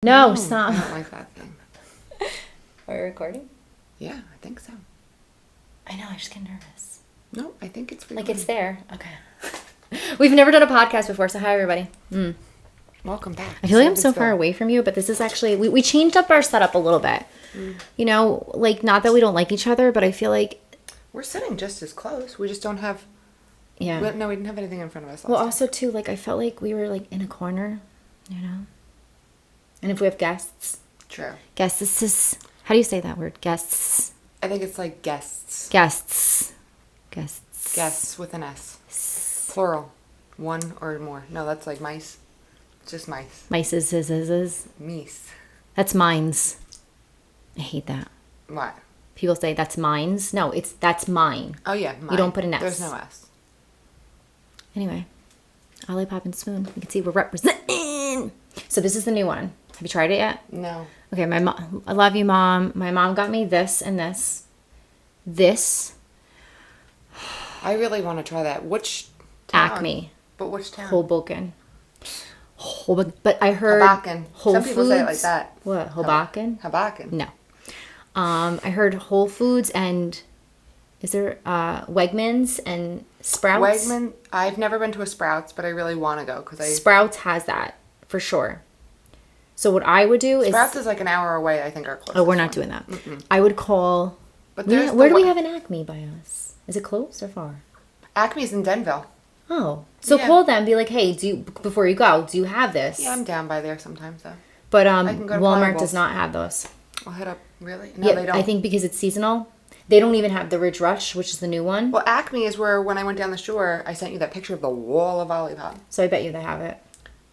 No, stop. I don't like that thing. Are we recording? Yeah, I think so. I know, I just get nervous. No, I think it's recording. Like it's there. Okay. We've never done a podcast before, so hi everybody. Welcome back. I feel like I'm so far away from you, but this is actually, we changed up our setup a little bit. You know, like not that we don't like each other, but I feel like we're sitting just as close. We just don't have. Yeah. We didn't have anything in front of us. Well, also too, like I felt like we were like in a corner, you know. And if we have guests. True. Guests. How do you say that word? Guests. I think it's like guests. Guests with an S. Plural. One or more. No, that's like mice. Just mice. Mice is. Meese. That's mines. I hate that. What? People say that's mines. No, that's mine. Oh yeah, mine. You don't put an S. There's no S. Anyway, Olipop and Spoon. You can see we're representing. So this is the new one. Have you tried it yet? No. Okay, my mom. I love you, Mom. My mom got me this and this. This. I really want to try that. Which town? Acme. But which town? Hoboken. But I heard Hoboken. Whole Some people Foods. say it like that. What? Hoboken? Hoboken. No. I heard Whole Foods and is there Wegmans and Sprouts? Wegman. I've never been to a Sprouts, but I really want to go because Sprouts has that for sure. So what I would do Sprouts is like an hour away. I think our closest. Oh, we're not doing that. I would call. But where do we have an Acme by us? Is it close or far? Acme's in Denville. Oh, so call them. Be like, hey, before you go, do you have this? Yeah, I'm down by there sometimes though. But Walmart does not have those. I'll hit up. Really? No, they don't. I think because it's seasonal. They don't even have the Ridge Rush, which is the new one. Well, Acme is where when I went down the shore, I sent you that picture of the wall of Olipop. So I bet you they have it.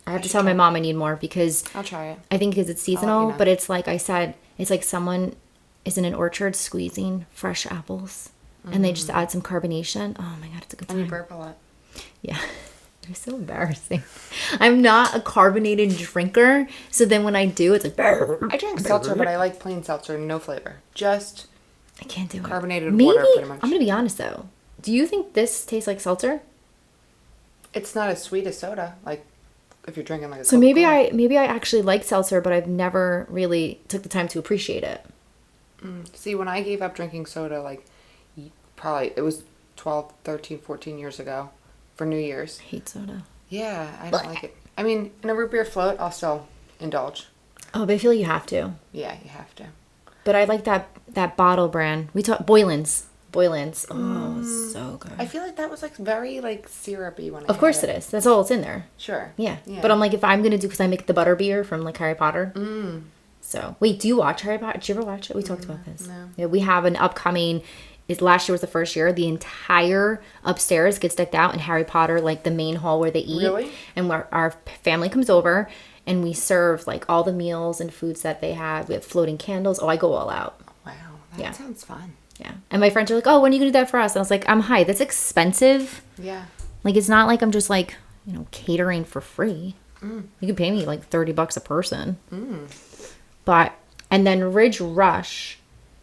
I have to tell my mom I need more because I'll try it. I think because it's seasonal, but it's like I said, it's like someone is in an orchard squeezing fresh apples, and they just add some carbonation. Oh my god, it's a good time. And you burp a lot. Yeah. They're so embarrassing. I'm not a carbonated drinker, so then when I do, it's like... I drink seltzer, but I like plain seltzer, no flavor. Just I can't do carbonated water, pretty much. I'm going to be honest, though. Do you think this tastes like seltzer? It's not as sweet as soda, like if you're drinking like a So Coca-Cola. maybe I actually like seltzer, but I've never really took the time to appreciate it. See, when I gave up drinking soda, like probably it was 12, 13, 14 years ago for New Year's. I hate soda. Yeah, I don't like it. I mean, in a root beer float, I'll still indulge. Oh, but I feel like you have to. Yeah, you have to. But I like that bottle brand. We talk Boylan's. Oh, so good. I feel like that was like very like syrupy when I Of course it is. That's all it's in there. Sure. Yeah. But I'm like, if I'm gonna do, because I make the butter beer from like Harry Potter. So wait, do you watch Harry Potter? Did you ever watch it? We talked about this. No. Yeah, we have an upcoming. Last year was the first year. The entire upstairs gets decked out in Harry Potter, like the main hall where they eat. Really? And our family comes over, and we serve like all the meals and foods that they have. We have floating candles. Oh, I go all out. Wow, that sounds fun. Yeah. And my friends are like, oh, when are you going to do that for us? And I was like, hi, that's expensive. Yeah. Like, it's not like I'm just like, catering for free. You can pay me like $30 a person. But, and then Ridge Rush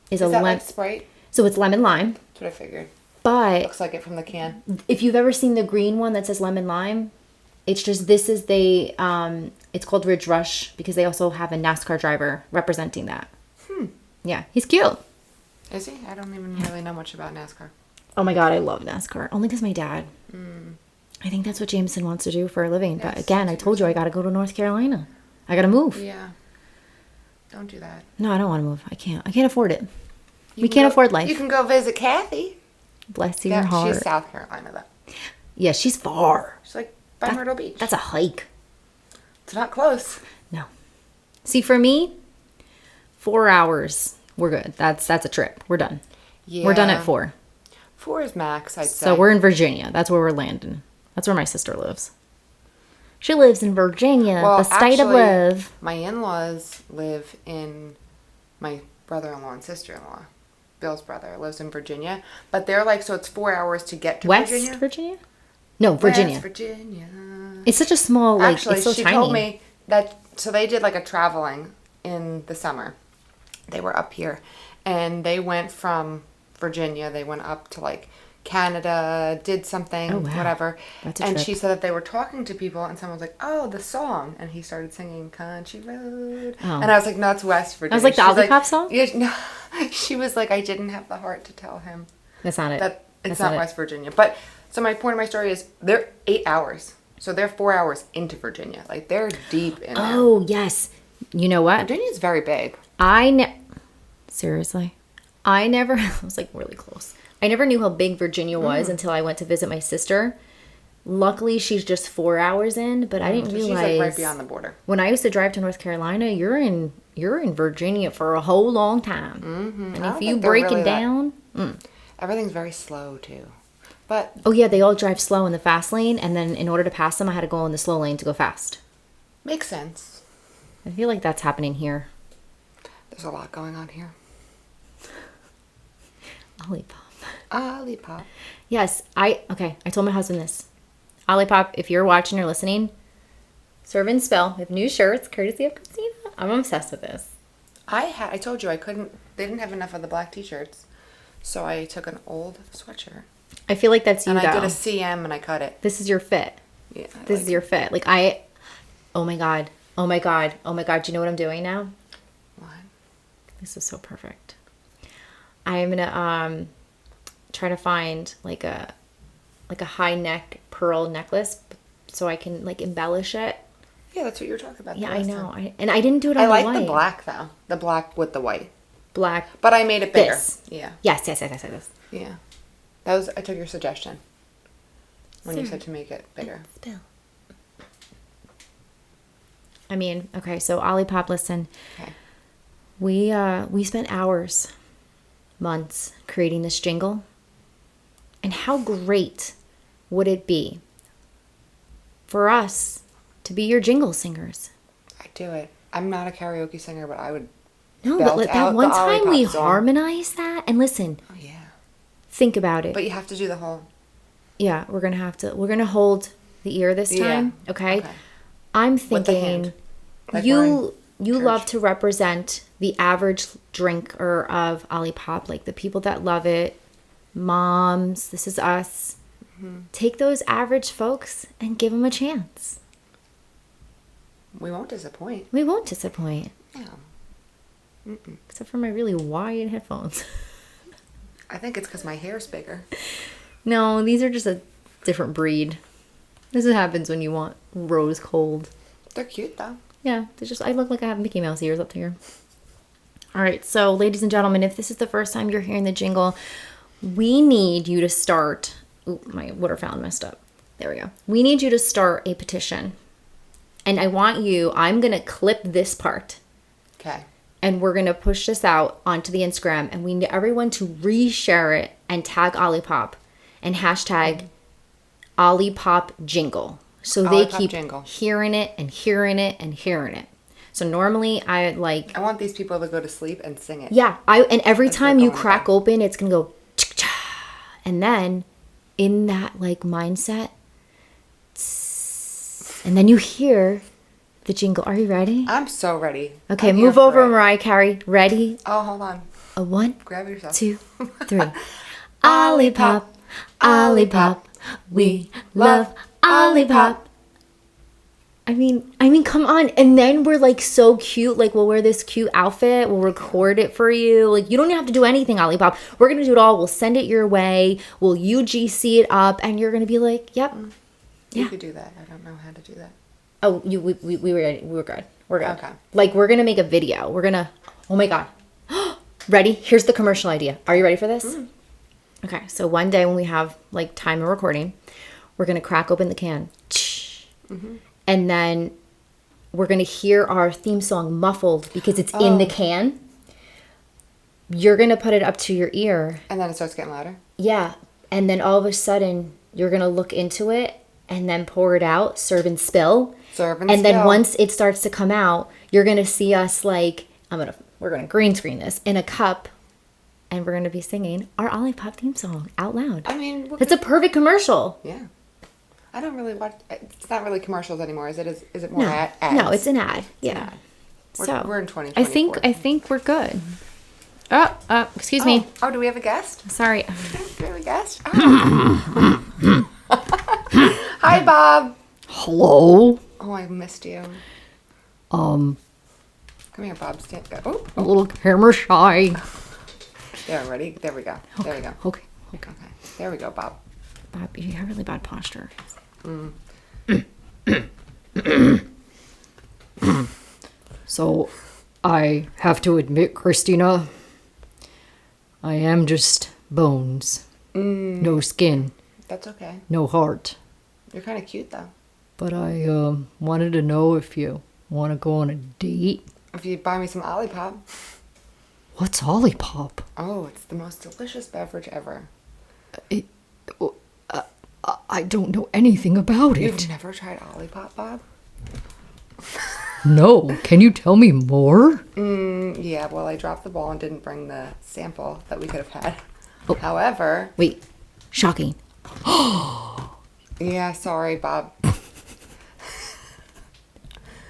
is a like Sprite? So it's lemon lime. That's what I figured. But Looks like it from the can. if you've ever seen the green one that says lemon lime, it's just, it's called Ridge Rush because they also have a NASCAR driver representing that. Yeah. He's cute. Is he? I don't even really know much about NASCAR. Oh my God, I love NASCAR. Only because my dad. I think that's what Jameson wants to do for a living. But again, I told you I got to go to North Carolina. I got to move. Yeah. Don't do that. No, I don't want to move. I can't afford it. We can't afford life. You can go visit Kathy. Bless your heart. She's South Carolina, though. Yeah, she's far. She's like by Myrtle Beach. That's a hike. It's not close. No. See, for me, 4 hours, we're good. That's a trip. We're done. Yeah. We're done at 4. 4 is max, I'd say. So we're in Virginia. That's where we're landing. That's where my sister lives. She lives in Virginia, the state of love. My in-laws live in, my brother-in-law and sister-in-law. Bill's brother lives in Virginia. But they're like, so it's 4 hours to get to Virginia. West Virginia? No, Virginia. West Virginia. It's such a small, like, Actually, it's so she tiny. told me that, so they did like a traveling in the summer. They were up here. And they went from Virginia, they went up to like Canada, did something, Oh, wow. whatever. That's a And trip. she said that they were talking to people, and someone was like, "Oh, the song," and he started singing "Country Road," Oh. and I was like, "No, it's West Virginia." I was like, the She's Olipop song? Yeah, no. She was like, "I didn't have the heart to tell him That's not it. that it's That's not it. West Virginia." But so my point of my story is they're 8 hours, so they're 4 hours into Virginia. Like they're deep in there. Oh, yes. You know what? Virginia's very big. Seriously. I never, I was like really close. I never knew how big Virginia was until I went to visit my sister. Luckily, she's just 4 hours in, but I didn't So realize. she's like right beyond the border. When I used to drive to North Carolina, you're in Virginia for a whole long time. Mm-hmm. And if you break it down, Everything's very slow too. But oh yeah, they all drive slow in the fast lane, and then in order to pass them, I had to go in the slow lane to go fast. makes sense. I feel like that's happening here. There's a lot going on here. Olipop. Olipop. Yes, I told my husband this. Olipop, if you're watching or listening, serve and spill with new shirts, courtesy of Krystina. I'm obsessed with this. I told you I couldn't. They didn't have enough of the black t-shirts, so I took an old sweatshirt I feel like that's you, and though. I did a CM and I cut it. This is your fit. Yeah. This is your fit. Like oh my god. Oh my god. Oh my god. Do you know what I'm doing now? What? This is so perfect. I'm gonna try to find like a high neck pearl necklace so I can like embellish it. Yeah, that's what you were talking about. Yeah, the I last know. time. I didn't do it on I like the white. the black though. The black with the white. Black. But I made it bigger. This. Yeah. Yes. Yeah. I took your suggestion when you said to make it bigger. Spill. I mean, okay, so Olipop, listen. Okay. We spent hours, months creating this jingle. And how great would it be for us to be your jingle singers? I do it. I'm not a karaoke singer, but I would. No, belt but out that the one time we Olipop song. harmonized that. And listen, Oh yeah. think about it. But you have to do the whole. Yeah, we're going to hold the ear this time, okay? I'm With the thinking hand. Like we're in you church. love to represent the average drinker of Olipop, like the people that love it, moms, this is us. Mm-hmm. Take those average folks and give them a chance. We won't disappoint. We won't disappoint, Yeah. except for my really wide headphones. I think it's because my hair's bigger. No, these are just a different breed. This happens when you want rose cold. They're cute though. Yeah, I look like I have Mickey Mouse ears up here. All right, so ladies and gentlemen, if this is the first time you're hearing the jingle, we need you to start. Ooh, my water fountain messed up. There we go. We need you to start a petition. And I'm going to clip this part. Okay. And we're going to push this out onto the Instagram. And we need everyone to reshare it and tag Olipop and hashtag Olipop Jingle. So they Olipop keep Jingle. hearing it and hearing it and hearing it. So normally I I want these people to go to sleep and sing it. yeah, and every As time they're you going crack down. open, it's gonna go chick-cha. And then in that like mindset, and then you hear the jingle. Are you ready? I'm so ready. Okay, I'm here move for over, it. Mariah Carey. Ready? Oh, hold on. A 1, Grab yourself. 2, 3. Olipop, Olipop, we love Olipop. I mean, come on. And then we're like so cute. Like, we'll wear this cute outfit. We'll record it for you. Like, you don't have to do anything, Olipop. We're going to do it all. We'll send it your way. We'll UGC it up. And you're going to be like, yep. You Yeah. could do that. I don't know how to do that. Oh, we were good. We're good. Okay. Like, we're going to make a video. We're going to, oh my God. Ready? Here's the commercial idea. Are you ready for this? Okay. So one day when we have like time of recording, we're going to crack open the can. And then we're going to hear our theme song muffled because it's in the can. You're going to put it up to your ear. And then it starts getting louder. Yeah. And then all of a sudden, you're going to look into it and then pour it out, serve and spill. Serve and And then spill. once it starts to come out, you're going to see us like, we're going to green screen this in a cup. And we're going to be singing our Olipop theme song out loud. I mean, It's a perfect commercial. yeah. I don't really watch. It's not really commercials anymore, is it? Is it more No, ads? no, it's an ad. Yeah. We're in 2024. I think we're good. Excuse me. Oh, do we have a guest? Sorry. Do we have a guest? Oh. Hi, Bob. Hello. Oh, I missed you. Um, Come here, Bob. Stand. Oh, a little camera shy. there. Ready? There we go. There we go. Okay. Okay. There we go, Bob. Bob, you have really bad posture. So, I have to admit, Krystina, I am just bones. No skin, That's okay. no heart. You're kind of cute, though. But I wanted to know if you want to go on a date. If you buy me some Olipop. What's Olipop? Oh, it's the most delicious beverage ever. I don't know anything about You've it. never tried Olipop, Bob? No, can you tell me more? Yeah, well, I dropped the ball and didn't bring the sample that we could have had. Oh. However, Wait, shocking. yeah, sorry, Bob.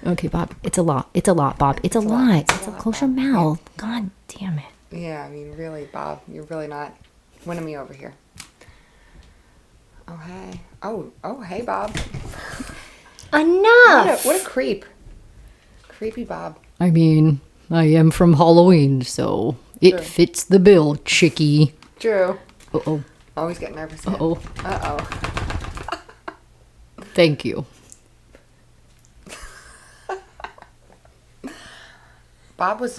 Okay, Bob, it's a lot. It's a lot, Bob. It's a lot. It's a lot, Close your Bob. mouth. God damn it. Yeah, I mean, really, Bob, you're really not winning me over here. Oh, hey. Oh, hey, Bob. Enough! What a creep. Creepy Bob. I mean, I am from Halloween, so it Sure. fits the bill, chickie. True. Uh-oh. Always get nervous. again. Uh-oh. Uh-oh. Thank you. Bob was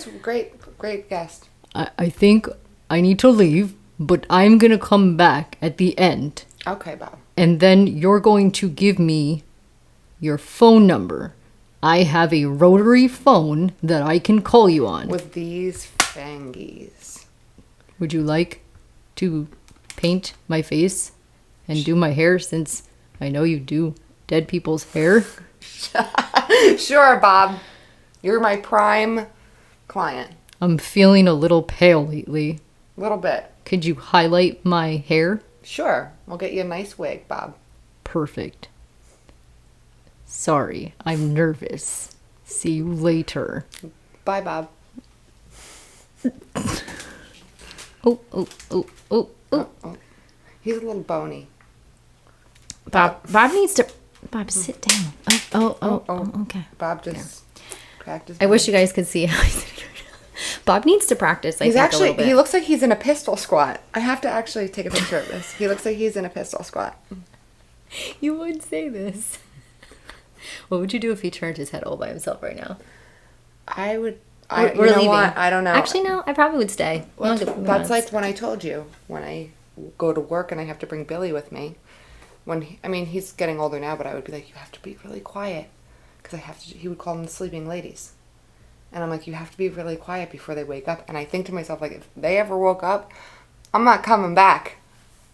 a great guest. I think I need to leave, but I'm gonna come back at the end. Okay, Bob. And then you're going to give me your phone number. I have a rotary phone that I can call you on. With these fangies. Would you like to paint my face and do my hair, since I know you do dead people's hair? Sure, Bob. You're my prime client. I'm feeling a little pale lately. A little bit. Could you highlight my hair? Sure. We'll get you a nice wig, Bob. Perfect. Sorry, I'm nervous. See you later. Bye, Bob. Oh, oh, oh, oh, oh. Oh. He's a little bony. Bob needs to... Bob, sit down. Oh, okay. Bob just cracked his I wish you guys could see how he's sitting right now. Bob needs to practice, I He's think, a actually, little bit. he looks like he's in a pistol squat. I have to actually take a picture of this. He looks like he's in a pistol squat. You would say this. What would you do if he turned his head all by himself right now? I would, We're you know leaving. what? I don't know. Actually, no, I probably would stay. Well, We don't give- that's like when I told you, when I go to work and I have to bring Billy with me. He's getting older now, but I would be like, you have to be really quiet. Because he would call them the sleeping ladies. And I'm like, you have to be really quiet before they wake up. And I think to myself, like, if they ever woke up, I'm not coming back.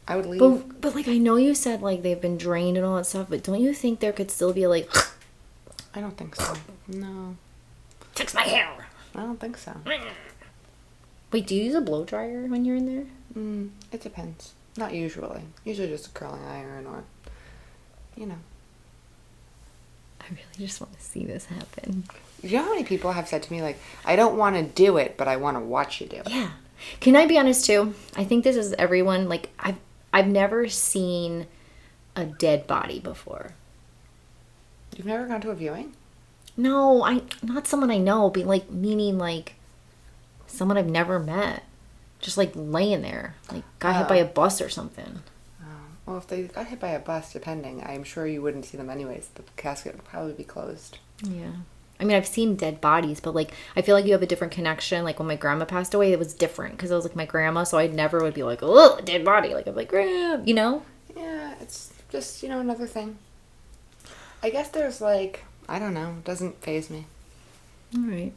I would leave. But like, I know you said, like, they've been drained and all that stuff, but don't you think there could still be, like... I don't think so. No. Fix my hair! I don't think so. Wait, do you use a blow dryer when you're in there? It depends. Not usually. Usually just a curling iron or, you know. I really just want to see this happen. You know how many people have said to me, like, I don't want to do it, but I want to watch you do it. Yeah. Can I be honest, too? I think this is everyone, like, I've never seen a dead body before. You've never gone to a viewing? No, not someone I know, but like meaning like someone I've never met, just like laying there, like got hit by a bus or something. Well, if they got hit by a bus, depending, I'm sure you wouldn't see them anyways. The casket would probably be closed. Yeah, I mean I've seen dead bodies, but like I feel like you have a different connection. Like when my grandma passed away, it was different because it was like my grandma, so I never would be like, oh, dead body. Like I'm like, Grandma, you know? Yeah, it's just another thing. I guess there's like, I don't know, it doesn't faze me. All right.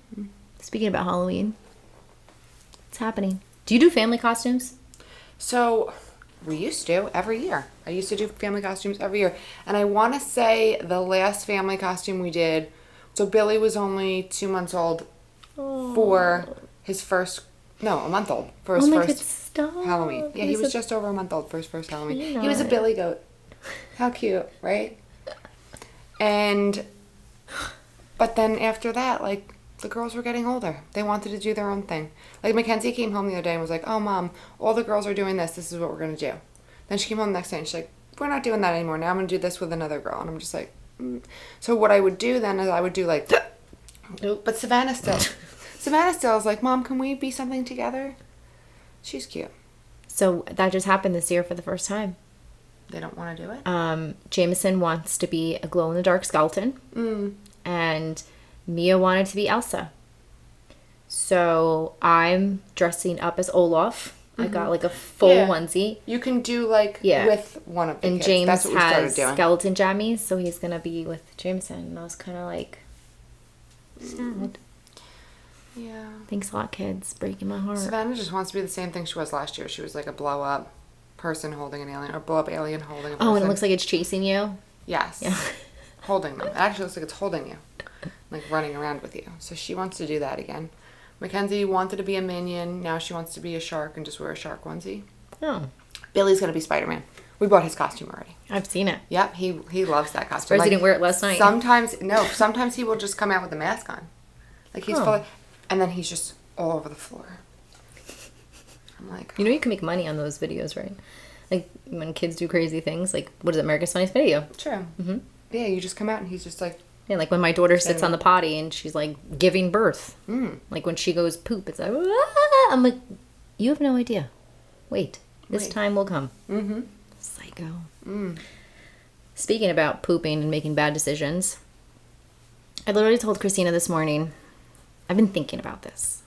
Speaking about Halloween, what's happening? Do you do family costumes? So, we used to every year. I used to do family costumes every year. And I want to say the last family costume we did, so Billy was only 2 months old for his first, no, a month old for his first Halloween. Yeah, he was just over a month old for his first Halloween. He was a Billy goat. How cute, right? But then after that, like the girls were getting older. They wanted to do their own thing. Like, Mackenzie came home the other day and was like, oh, Mom, all the girls are doing this. This is what we're going to do. Then she came home the next day and she's like, we're not doing that anymore. Now I'm going to do this with another girl. And I'm just like, So what I would do then is I would do like, but Savannah still is like, Mom, can we be something together? She's cute. So that just happened this year for the first time. They don't want to do it? Jameson wants to be a glow-in-the-dark skeleton. And Mia wanted to be Elsa. So I'm dressing up as Olaf. I got like a full onesie. You can do like with one of the and kids. James That's what we has started doing. skeleton jammies, so he's gonna be with Jameson. And I was kind of like sad. Yeah. Thanks a lot, kids. Breaking my heart. Savannah just wants to be the same thing she was last year. She was like a blow up person holding an alien, or blow up alien holding a person. Oh, and it looks like it's chasing you. Yes. Yeah. Holding them. It actually looks like it's holding you, like running around with you. So she wants to do that again. Mackenzie wanted to be a minion. Now she wants to be a shark and just wear a shark onesie. Oh. Billy's gonna be Spider-Man. We bought his costume already. I've seen it. Yep, he loves that costume. Surprised he didn't wear it last night. Sometimes he will just come out with a mask on. Like he's fully, and then he's just all over the floor. I'm like, you can make money on those videos, right? Like when kids do crazy things, like what is it, America's Funniest Video? True. Mm-hmm. Yeah, you just come out and he's just like. Yeah, like when my daughter sits on the potty and she's like giving birth. Like when she goes poop, it's like, ah! I'm like, you have no idea. Wait, this time will come. Mm-hmm. Psycho. Speaking about pooping and making bad decisions, I literally told Krystina this morning, I've been thinking about this.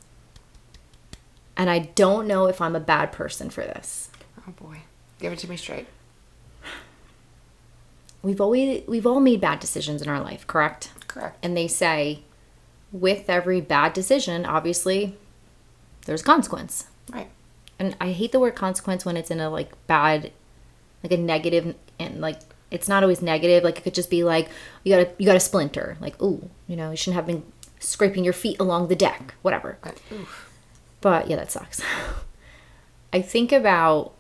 And I don't know if I'm a bad person for this. Oh boy. Give it to me straight. We've all made bad decisions in our life, correct? Correct. And they say, with every bad decision, obviously, there's a consequence. Right. And I hate the word consequence when it's in a like bad, like a negative, and like it's not always negative. Like it could just be like you got a splinter. Like ooh, you shouldn't have been scraping your feet along the deck. Whatever. Right. Oof. But yeah, that sucks. I think about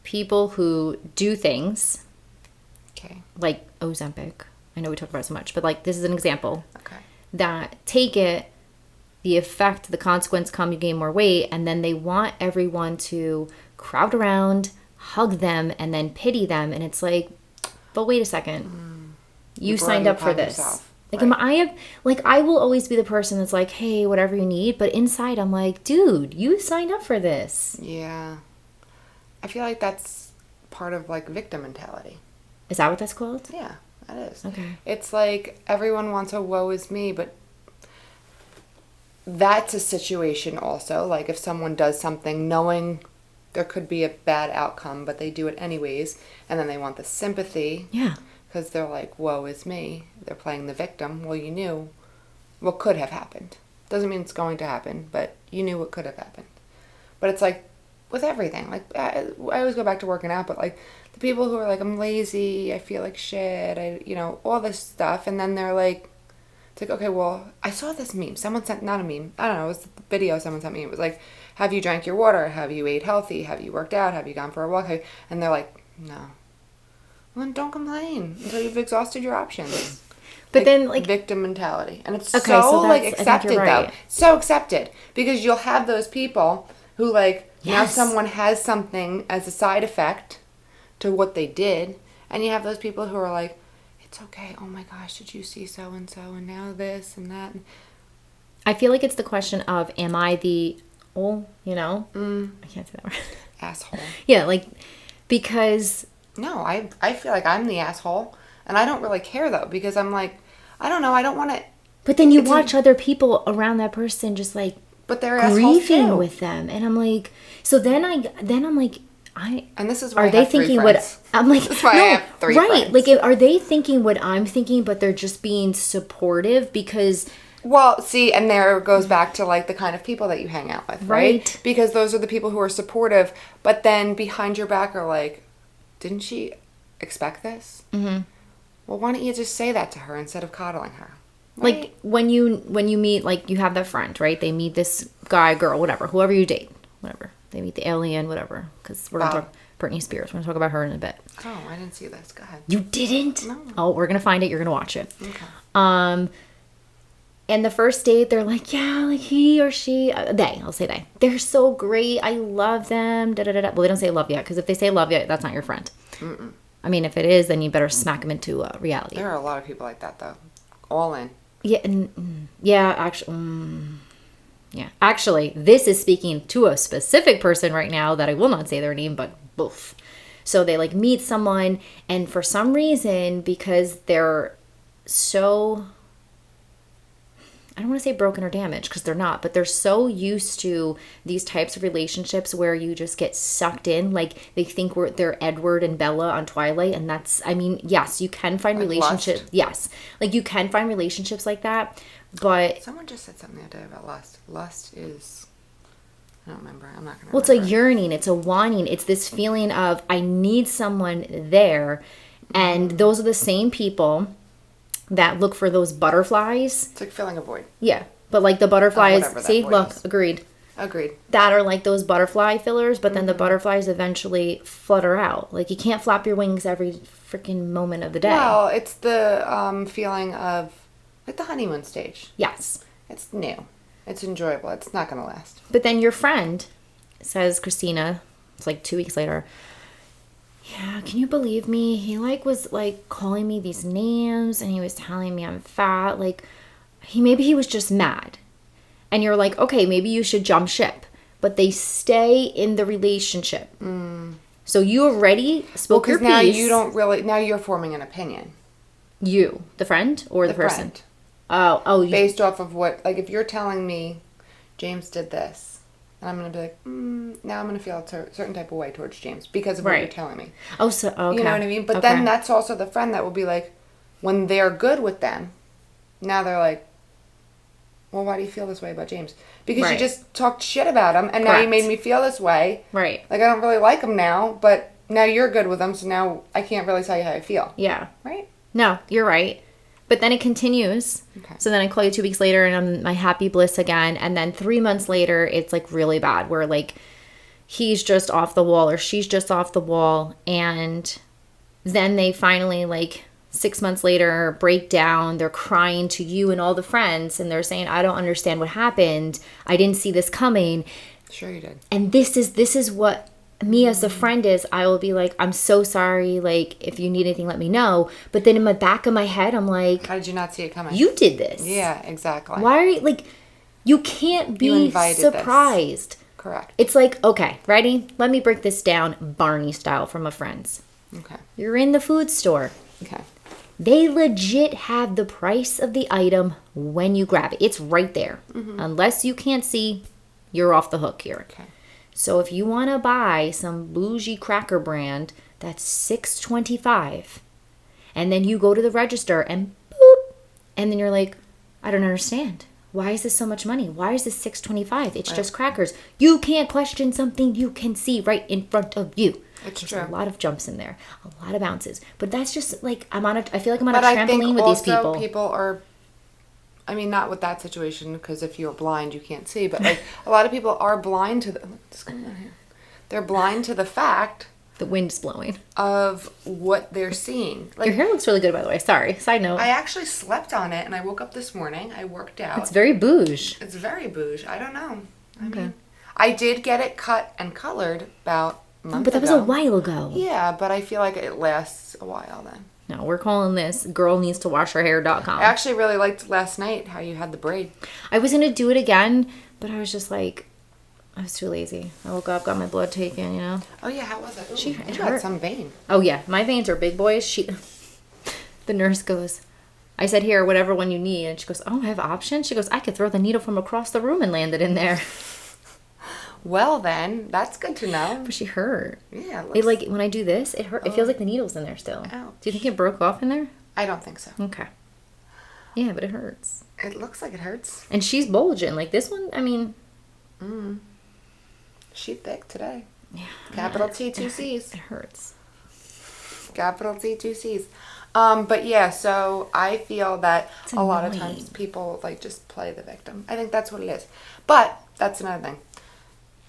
people who do things. Okay. Like Ozempic. I know we talk about it so much, but like this is an example. Okay. That take it, the effect, the consequence come, you gain more weight, and then they want everyone to crowd around, hug them, and then pity them, and it's like, but wait a second. You signed up for this. Yourself. Like I will always be the person that's like, hey, whatever you need, but inside I'm like, dude, you signed up for this. Yeah. I feel like that's part of like victim mentality. Is that what that's called? Yeah, that is. Okay. It's like everyone wants a woe is me, but that's a situation also. Like if someone does something knowing there could be a bad outcome, but they do it anyways, and then they want the sympathy. Yeah. Because they're like, woe is me. They're playing the victim. Well, you knew what could have happened. Doesn't mean it's going to happen, but you knew what could have happened. But it's like with everything. Like I always go back to working out, but like the people who are like, I'm lazy, I feel like shit, all this stuff, and then they're like, it's like, okay, well, I saw this meme. Someone sent, not a meme, I don't know, it was the video someone sent me. It was like, have you drank your water? Have you ate healthy? Have you worked out? Have you gone for a walk? And they're like, no. Well, then don't complain until you've exhausted your options. But then, like... victim mentality. And it's okay, so, so like, accepted, right. though. So accepted. Because you'll have those people who, like, yes. Now someone has something as a side effect to what they did. And you have those people who are like, it's okay. Oh, my gosh, did you see so-and-so? And now this and that. I feel like it's the question of, am I the... I can't say that word. Asshole. Yeah, like, because... No, I feel like I'm the asshole. And I don't really care, though, because I'm like, I don't know, I don't want to... But then you watch other people around that person just, like, but they're grieving with them. And I'm like... So then I'm like... And this is why are I they have thinking three friends. what... I'm like... That's why I have three friends. Like, are they thinking what I'm thinking, but they're just being supportive because... Well, see, and there it goes back to, like, the kind of people that you hang out with, right? Because those are the people who are supportive, but then behind your back are like, didn't she expect this? Mm-hmm. Well, why don't you just say that to her instead of coddling her? Right? Like, when you meet, like, you have that friend, right? They meet this guy, girl, whatever, whoever you date, whatever. They meet the alien, whatever, because we're going to talk Britney Spears. We're going to talk about her in a bit. Oh, I didn't see this. Go ahead. You didn't? No. Oh, we're going to find it. You're going to watch it. Okay. And the first date, they're like, yeah, like he or she, I'll say they. They're so great. I love them. Da, da, da, da. Well, they don't say love yet, because if they say love yet, that's not your friend. Mm-mm. I mean, if it is, then you better smack them into reality. There are a lot of people like that, though. All in. Yeah, actually, this is speaking to a specific person right now that I will not say their name, but boof. So they like meet someone, and for some reason, because they're so, I don't want to say broken or damaged, because they're not, but they're so used to these types of relationships where you just get sucked in. Like they think they're Edward and Bella on Twilight, and that's, I mean, yes, you can find like relationships. Lust. Yes, like you can find relationships like that, but someone just said something the other day about lust. Lust is, I don't remember. I'm not gonna. Well, it's a yearning. It's a wanting. It's this feeling of I need someone there, and those are the same people that look for those butterflies. It's like filling a void. Yeah. But like the butterflies, see, look, is. Agreed. That are like those butterfly fillers, but then the butterflies eventually flutter out. Like you can't flap your wings every freaking moment of the day. Well, it's the feeling of like the honeymoon stage. Yes. It's new. It's enjoyable. It's not going to last. But then your friend says, Krystina, it's like 2 weeks later, yeah, can you believe me? He was calling me these names, and he was telling me I'm fat. Like maybe he was just mad. And you're like, okay, maybe you should jump ship. But they stay in the relationship. So you already spoke your piece. Now you don't really, now you're forming an opinion. You, the friend or the person? Friend. Oh. Based off of what, like if you're telling me James did this, and I'm going to be like, now I'm going to feel a certain type of way towards James because of what you're telling me. Oh, so, okay. You know what I mean? But then that's also the friend that will be like, when they're good with them, now they're like, well, why do you feel this way about James? Because you just talked shit about him, and now you made me feel this way. Right. Like, I don't really like him now, but now you're good with him, so now I can't really tell you how I feel. Yeah. Right? No, you're right. But then it continues. Okay. So then I call you 2 weeks later, and I'm my happy bliss again. And then 3 months later, it's like really bad, where like he's just off the wall or she's just off the wall. And then they finally, like 6 months later, break down. They're crying to you and all the friends, and they're saying, I don't understand what happened. I didn't see this coming. Sure you did. And this is what me as a friend is. I will be like, I'm so sorry. Like, if you need anything, let me know. But then in the back of my head, I'm like, how did you not see it coming? You did this. Yeah, exactly. Why are you, like, you can't be surprised. This. Correct. It's like, okay, ready? Let me break this down Barney style from a friend's. Okay. You're in the food store. Okay. They legit have the price of the item when you grab it. It's right there. Mm-hmm. Unless you can't see, you're off the hook here. Okay. So if you want to buy some bougie cracker brand, that's $6.25. And then you go to the register and boop. And then you're like, I don't understand. Why is this so much money? Why is this $6.25? It's just crackers. You can't question something you can see right in front of you. It's There's true. a lot of jumps in there, a lot of bounces. But that's just like I feel like I'm on a trampoline with these people. People are, I mean, not with that situation, because if you're blind, you can't see. But like a lot of people are blind to what's going on here? They're blind to the fact. The wind's blowing. Of what they're seeing. Like, your hair looks really good, by the way. Sorry. Side note. I actually slept on it, and I woke up this morning. I worked out. It's very bouge. It's very bouge. I don't know. I mean, I did get it cut and colored about a month ago. But that was a while ago. Yeah, but I feel like it lasts a while then. No, we're calling this girl needs to wash her hair.com. I actually really liked last night how you had the braid. I was going to do it again, but I was just like, I was too lazy. I woke up, got my blood taken, you know. Oh yeah, how was it? Ooh, it you had some vein. Oh yeah, my veins are big boys. The nurse goes, I said, here, whatever one you need. And she goes, oh, I have options? She goes, I could throw the needle from across the room and land it in there. Well then, that's good to know. But she hurt. Yeah. It like, when I do this, it hurt. It feels like the needle's in there still. Ouch. Do you think it broke off in there? I don't think so. Okay. Yeah, but it hurts. It looks like it hurts. And she's bulging. Like this one, I mean. She thick today. Yeah. Capital T, 2 C's. It hurts. Capital T, 2 C's. But yeah, so I feel that a lot of times people like just play the victim. I think that's what it is. But that's another thing.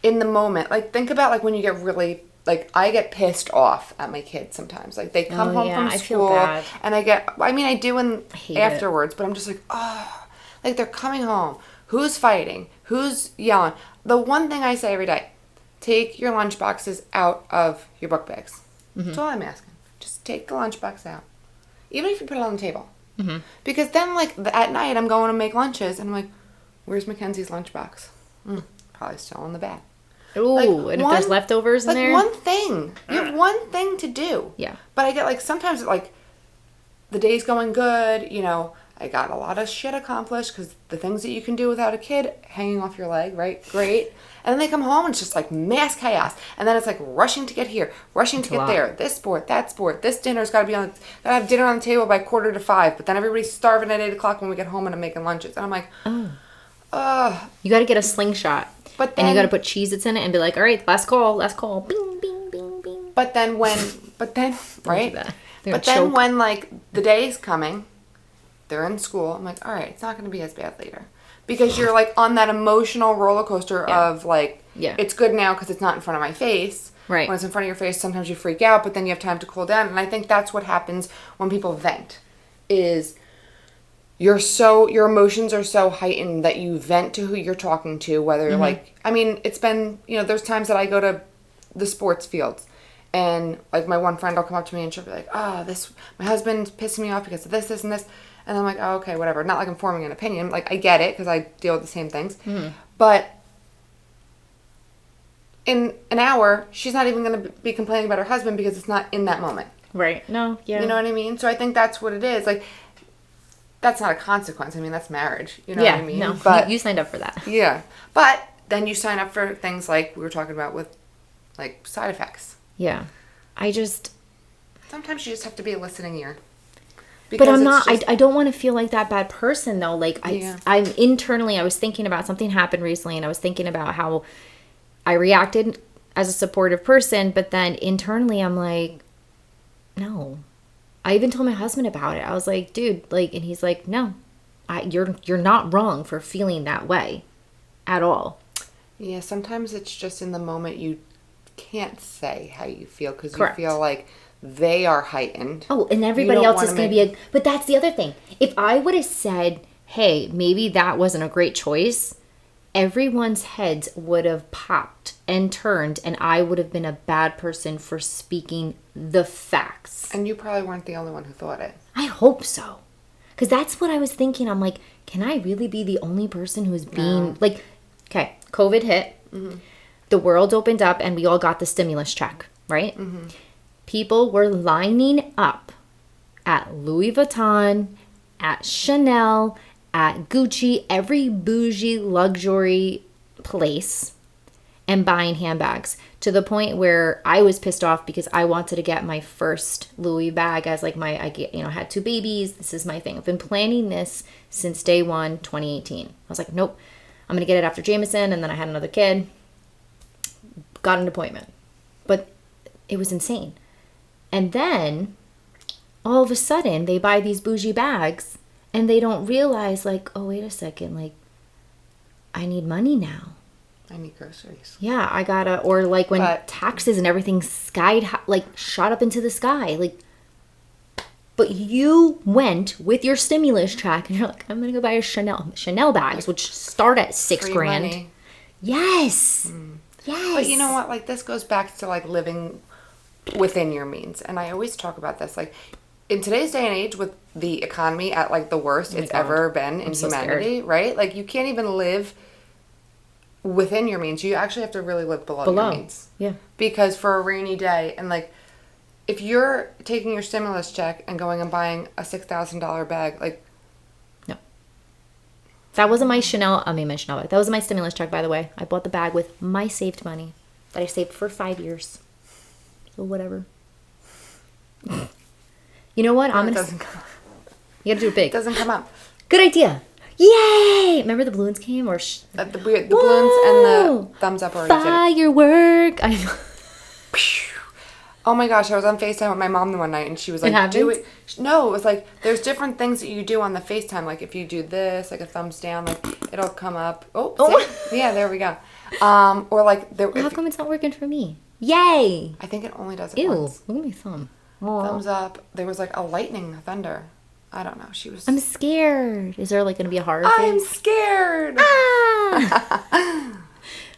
In the moment, like think about like when you get really like I get pissed off at my kids sometimes. Like they come home from school I feel bad. and I do afterwards, but I'm just like, oh, Like, they're coming home. Who's fighting? Who's yelling? The one thing I say every day, take your lunch boxes out of your book bags. That's all I'm asking. Just take the lunchbox out. Even if you put it on the table. Because then, like, at night, I'm going to make lunches, and I'm like, where's Mackenzie's lunchbox? Probably still in the bag. Ooh, like, and if there's leftovers in there? One thing. You have one thing to do. Yeah. But I get, like, sometimes, like, the day's going good, you know, I got a lot of shit accomplished because the things that you can do without a kid, hanging off your leg, right? Great. And then they come home and it's just like mass chaos. And then it's like rushing to get here, rushing to get there. This sport, that sport. This dinner's got to be on. Gotta have dinner on the table by 4:45. But then everybody's starving at 8:00 when we get home and I'm making lunches. And I'm like, You got to get a slingshot. But then, and you got to put Cheez-Its in it and be like, all right, last call. Bing, bing, bing, bing. But then, right? But then when, like, the day's coming, they're in school, I'm like, all right, it's not going to be as bad later. Because you're, like, on that emotional roller coaster of, like, it's good now because it's not in front of my face. Right. When it's in front of your face, sometimes you freak out, but then you have time to cool down. And I think that's what happens when people vent, is your emotions are so heightened that you vent to who you're talking to, whether, like, I mean, it's been, you know, there's times that I go to the sports fields. And, like, my one friend will come up to me and she'll be like, my husband's pissing me off because of this, this, and this. And I'm like, oh, okay, whatever. Not like I'm forming an opinion. Like, I get it because I deal with the same things. But in an hour, she's not even going to be complaining about her husband because it's not in that moment. Right. No, yeah. You know what I mean? So I think that's what it is. Like, that's not a consequence. I mean, that's marriage. You know what I mean? No, but you signed up for that. Yeah. But then you sign up for things like we were talking about with, like, side effects. Yeah. Sometimes you just have to be a listening ear. But I'm not, I don't want to feel like that bad person, though. Like, I'm internally, I was thinking about something happened recently, and I was thinking about how I reacted as a supportive person, but then internally I'm like, no. I even told my husband about it. I was like, dude, like, and he's like, no, you're not wrong for feeling that way at all. Yeah, sometimes it's just in the moment you can't say how you feel because Correct. You feel like they are heightened. Oh, and everybody else is going to be but that's the other thing. If I would have said, hey, maybe that wasn't a great choice, everyone's heads would have popped and turned, and I would have been a bad person for speaking the facts. And you probably weren't the only one who thought it. I hope so. Because that's what I was thinking. I'm like, can I really be the only person who's being, like, okay, COVID hit. The world opened up, and we all got the stimulus check, right? People were lining up at Louis Vuitton, at Chanel, at Gucci, every bougie luxury place, and buying handbags, to the point where I was pissed off because I wanted to get my first Louis bag as like I had 2 babies. This is my thing. I've been planning this since day one, 2018. I was like, nope, I'm going to get it after Jameson. And then I had another kid, got an appointment, but it was insane. And then all of a sudden they buy these bougie bags and they don't realize, like, oh, wait a second, like, I need money now. I need groceries. Yeah, I gotta, or like when taxes and everything shot up into the sky. Like, but you went with your stimulus check and you're like, I'm gonna go buy a Chanel bags, which start at $6,000. Money. Yes. Yes. But you know what? Like, this goes back to, like, living within your means. And I always talk about this. Like, in today's day and age, with the economy at, like, the worst it's ever been in humanity, right? Like, you can't even live within your means. You actually have to really live below your means. Yeah. Because for a rainy day, and, like, if you're taking your stimulus check and going and buying a $6,000 bag, like... No. That wasn't my Chanel bag. That was my stimulus check, by the way. I bought the bag with my saved money that I saved for 5 years. So whatever. You know what? It doesn't come up. You gotta do it big. It doesn't come up. Good idea. Yay! Remember the balloons came? The balloons and the thumbs up already did it. Firework! I know. Oh my gosh, I was on FaceTime with my mom the one night and she was like, do it. No, it was like, there's different things that you do on the FaceTime. Like, if you do this, like a thumbs down, like, it'll come up. Oh. Yeah, there we go. Or like... How come it's not working for me? Yay! I think it only does it once. Look at my thumb. Thumbs up. There was like a lightning thunder. I don't know. She was. I'm scared. Is there like going to be a horror I'm face? scared. Ah!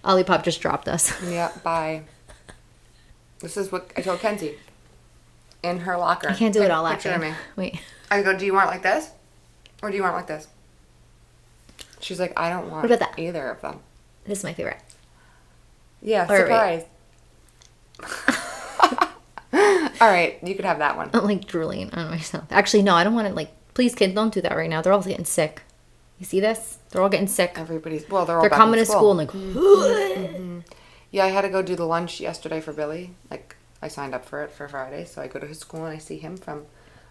Olipop just dropped us. Yeah, bye. This is what I told Kenzie. In her locker. I can't do it all Picture laughing. me. Wait. I go, do you want it like this? Or do you want it like this? She's like, I don't want What about that? either of them. This is my favorite. Yeah, Or surprise. All right, you could have that one. I'm like drooling on myself. Actually, no, I don't want to, like, please, kids, don't do that right now. They're all getting sick. You see this? They're all getting sick. Everybody's, well, they're all They're back coming in to school and like, Yeah, I had to go do the lunch yesterday for Billy. Like, I signed up for it for Friday, so I go to his school and I see him from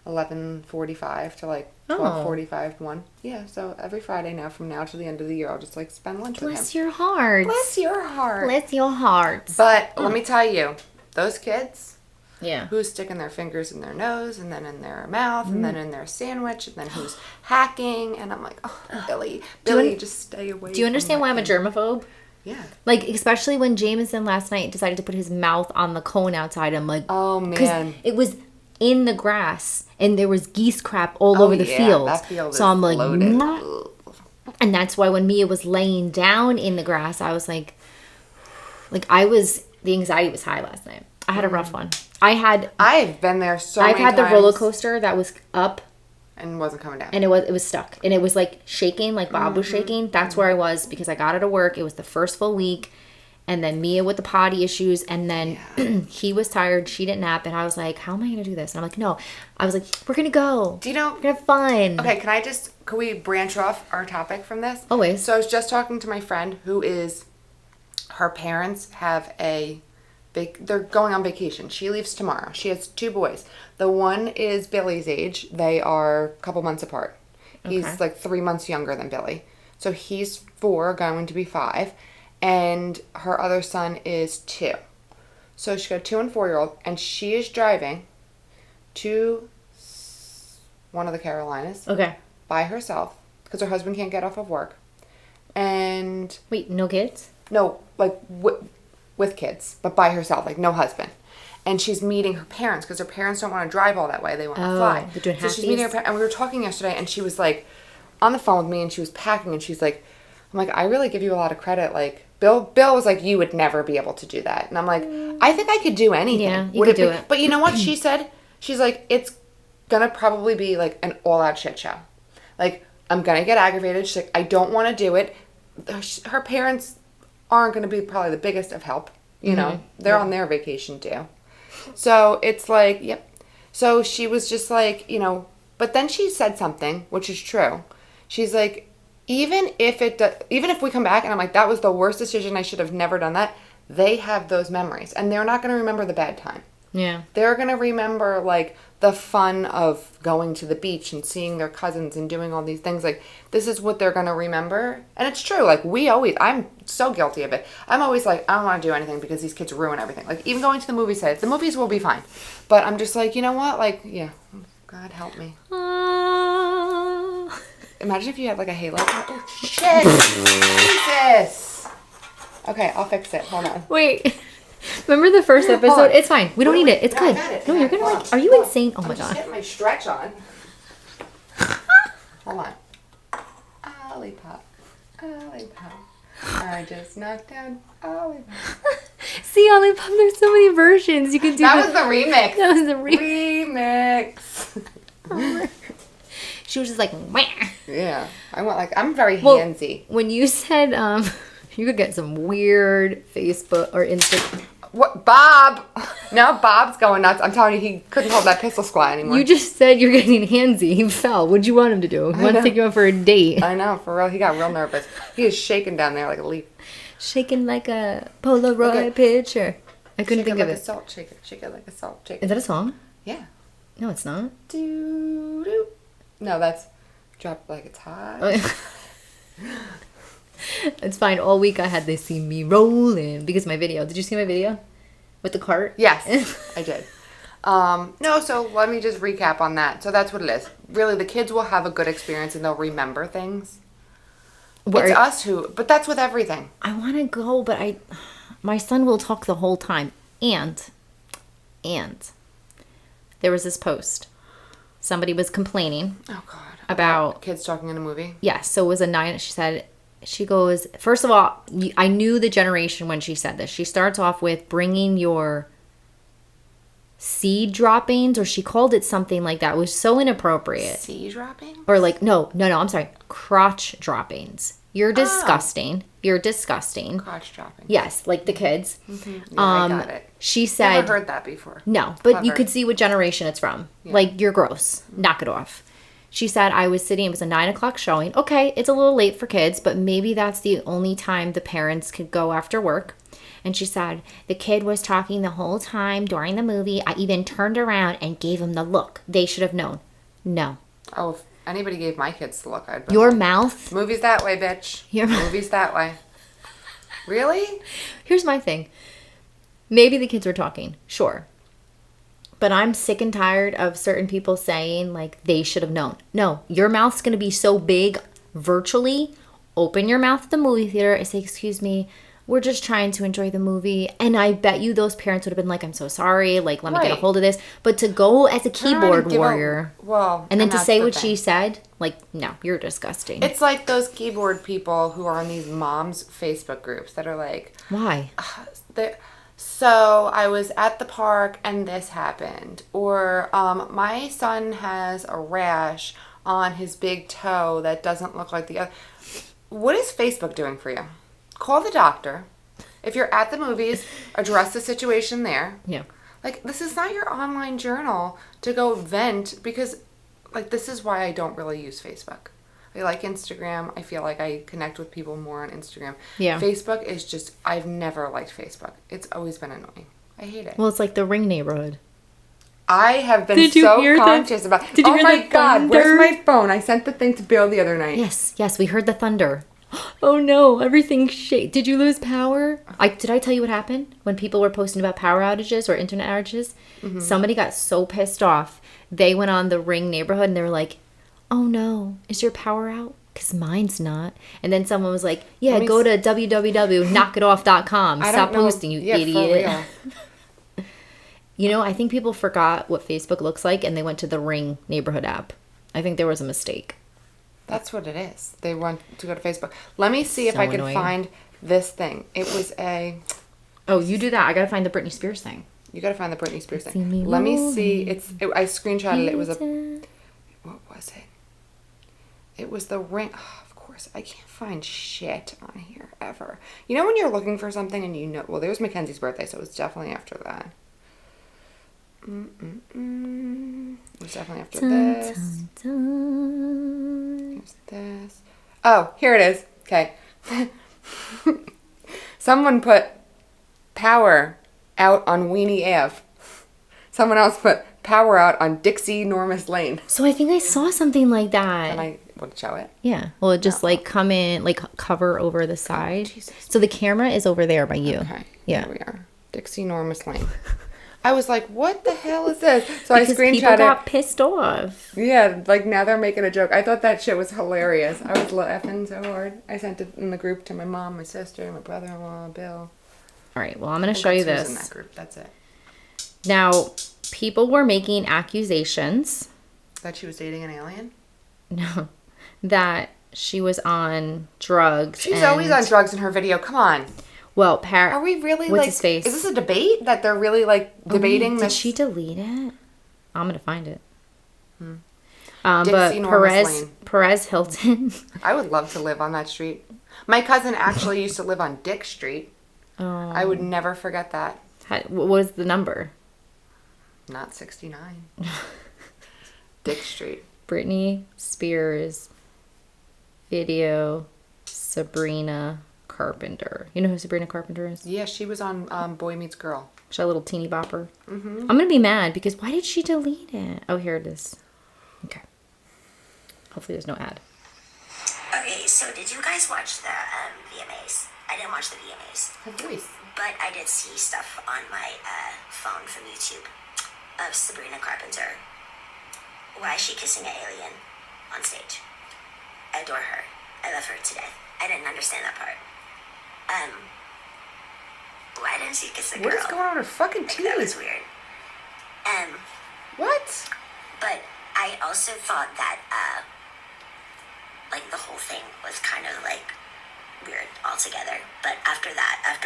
11:45 to like 12:45, 1. Yeah, so every Friday now, from now to the end of the year, I'll just like spend lunch with him. bless your heart. Bless your heart. Bless your heart. But let me tell you, those kids Yeah. who's sticking their fingers in their nose and then in their mouth and then in their sandwich and then who's hacking, and I'm like, oh, Billy, just stay away. Do you understand why I'm a germaphobe? Yeah. Like, especially when Jameson last night decided to put his mouth on the cone outside. I'm like, Oh, man. it was in the grass and there was geese crap all over the field. That field so is I'm like, loaded. "Mwah." And that's why when Mia was laying down in the grass, I was like, the anxiety was high last night. I had a rough one. I've been there I've many had the times roller coaster that was up and wasn't coming down. and it was stuck and it was like shaking, like Bob was shaking. That's where I was because I got out of work. It was the first full week, and then Mia with the potty issues, and then he was tired. She didn't nap, and I was like, "How am I gonna do this?" And I'm like, "No." I was like, "We're gonna go. Do you know? We're gonna have fun." Okay, can we branch off our topic from this? Always. So I was just talking to my friend her parents have they're going on vacation. She leaves tomorrow. She has 2 boys. The one is Billy's age. They are a couple months apart. He's Okay. like 3 months younger than Billy. So he's 4, going to be 5. And her other son is 2. So she's got a 2 and 4-year-old. And she is driving to one of the Carolinas Okay. by herself because her husband can't get off of work. And Wait, no kids? no, like with kids, but by herself, like no husband. And she's meeting her parents because her parents don't want to drive all that way. They want to fly. they're doing so she's meeting her parents. And we were talking yesterday, and she was like on the phone with me, and she was packing, and she's like, I'm like, I really give you a lot of credit. Like, Bill was like, you would never be able to do that. And I'm like, I think I could do anything. Yeah, you could do it. But you know what she said? She's like, it's gonna probably be like an all-out shit show. Like, I'm gonna get aggravated. She's like, I don't want to do it. Her parents aren't gonna be probably the biggest of help. You know, they're on their vacation too. So it's like, yep. So she was just like, you know, but then she said something, which is true. She's like, even if we come back and I'm like, that was the worst decision, I should have never done that, they have those memories. And they're not going to remember the bad time. Yeah. They're going to remember, like, the fun of going to the beach and seeing their cousins and doing all these things. Like, this is what they're going to remember. And it's true. Like, I'm so guilty of it. I'm always like, I don't want to do anything because these kids ruin everything. Like, even going to the movie set, the movies will be fine. But I'm just like, you know what? Like, yeah, God help me. Imagine if you had, like, a halo. Oh, shit. Jesus. Okay, I'll fix it. Hold on. Wait. Remember the first episode? It's fine. We don't need it. It's No, good. I got it. No, you're Hold gonna on. like. Are you Hold on. insane? Oh my I'm just god. getting my stretch on. Hold on. Olipop. I just knocked down Olipop. See, Olipop, there's so many versions you can do. That was the remix. That was the Remix. She was just like, wah. Yeah. I'm very Well, handsy. when you said you could get some weird Facebook or Instagram. What, Bob? Now Bob's going nuts. I'm telling you, he couldn't hold that pistol squat anymore. You just said you're getting handsy. He fell. What'd you want him to do? You want to take you out for a date? I know, for real. He got real nervous. He is shaking down there like a leaf. Shaking like a Polaroid picture. I couldn't think of Like it. a salt shaker. Shake it like a salt shaker. Is that a song? Yeah. No, it's not. Doo-doo. No, that's drop like it's hot. Oh, it's fine. All week I had they see me rolling because of my video. Did you see my video with the cart? Yes, I did. No, so let me just recap on that. So that's what it is. Really, the kids will have a good experience and they'll remember things. It's us but that's with everything. I want to go, but my son will talk the whole time. And there was this post. somebody was complaining. Oh God. About kids talking in a movie. Yes, so it was a 9. She goes, first of all, I knew the generation when she said this. She starts off with bringing your seed droppings, or she called it something like that. It was so inappropriate. Seed dropping? Or like, no, I'm sorry. Crotch droppings. You're disgusting. You're disgusting. Crotch dropping. Yes, like the kids. Yeah, I got it. She said... Never heard that before. No, but Clever. you could see what generation it's from. Yeah. Like, you're gross. Knock it off. She said, I was sitting, it was a 9 o'clock showing. Okay, it's a little late for kids, but maybe that's the only time the parents could go after work. And she said, the kid was talking the whole time during the movie. I even turned around and gave him the look. They should have known. No. Oh, if anybody gave my kids the look, I'd be Your like, mouth. Movies that way, bitch. Movies that way. Really? Here's my thing. Maybe the kids were talking. Sure. But I'm sick and tired of certain people saying, like, they should have known. No, your mouth's going to be so big virtually. Open your mouth at the movie theater and say, excuse me, we're just trying to enjoy the movie. And I bet you those parents would have been like, I'm so sorry. Like, let me get a hold of this. But to go as a keyboard warrior and then to say what she said, like, no, you're disgusting. It's like those keyboard people who are on these moms' Facebook groups that are like... Why? So I was at the park and this happened. Or my son has a rash on his big toe that doesn't look like the other. What is Facebook doing for you? Call the doctor. If you're at the movies, address the situation there. Yeah. Like, this is not your online journal to go vent, because, like, this is why I don't really use Facebook. I like Instagram. I feel like I connect with people more on Instagram. Yeah. Facebook is just, I've never liked Facebook. It's always been annoying. I hate it. Well, it's like the Ring neighborhood. I have been so conscious about it. Oh my God, where's my phone? I sent the thing to Bill the other night. Yes, we heard the thunder. Oh no, everything's shake. Did you lose power? Did I tell you what happened when people were posting about power outages or internet outages? Mm-hmm. Somebody got so pissed off. They went on the Ring neighborhood and they were like, oh no, is your power out? Because mine's not. And then someone was like, yeah, go to www.knockitoff.com. Stop posting, you idiot. For real. You know, I think people forgot what Facebook looks like and they went to the Ring neighborhood app. I think there was a mistake. That's what it is. They want to go to Facebook. Let me see if I can find this thing. It was a... Oh, you do that. I gotta find the Britney Spears thing. You gotta find the Britney Spears thing. Let me see. I screenshotted it. It was a... What was it? It was the Ring... Oh, of course. I can't find shit on here ever. You know when you're looking for something and you know... Well, there's Mackenzie's birthday, so it was definitely after that. It was definitely after this. Here's this. Oh, here it is. Okay. Someone put power out on Weenie Ave. Someone else put power out on Dixie Normus Lane. So I think I saw something like that. And I would show it. Yeah. Well, it just like come in, like cover over the side. Oh, Jesus. So the camera is over there by you. Okay. Yeah. Here we are. Dixie Normus Lane. I was like, what the hell is this? So because I screenshot people got pissed off. Yeah, like now they're making a joke. I thought that shit was hilarious. I was laughing so hard. I sent it in the group to my mom, my sister, my brother-in-law, Bill. All right, well, I'm going to show you this. In that group. That's it. Now, people were making accusations. That she was dating an alien? No. That she was on drugs. She's always on drugs in her video. Come on. Well, are we really what's like? His face? Is this a debate that they're really like debating? Did she delete it? I'm gonna find it. Dixie But Perez Hilton. I would love to live on that street. My cousin actually used to live on Dick Street. Oh. I would never forget that. What was the number? Not 69. Dick Street. Britney Spears video. Sabrina Carpenter. You know who Sabrina Carpenter is? Yeah, she was on Boy Meets Girl. She's a little teeny bopper. Mm-hmm. I'm going to be mad because why did she delete it? Oh, here it is. Okay. Hopefully there's no ad. Okay, so did you guys watch the VMAs? I didn't watch the VMAs. But I did see stuff on my phone from YouTube of Sabrina Carpenter. Why is she kissing an alien on stage? I adore her. I love her to death. I didn't understand that part. Why didn't she kiss a girl? What is going on with her fucking teeth? That was weird. What? But I also thought that, like, the whole thing was kind of, like, weird altogether. But after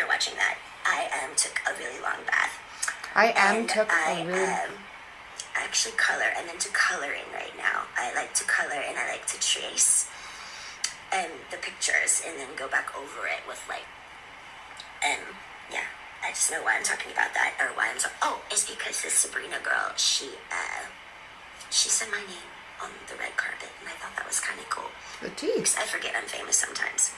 watching that, I took a really long bath. I actually color. I'm into coloring right now. I like to color and I like to trace the pictures and then go back over it with like, yeah. I just know why I'm talking about that, or why I'm so. Oh, it's because this Sabrina girl, she said my name on the red carpet, and I thought that was kind of cool. The teeth. I forget I'm famous sometimes.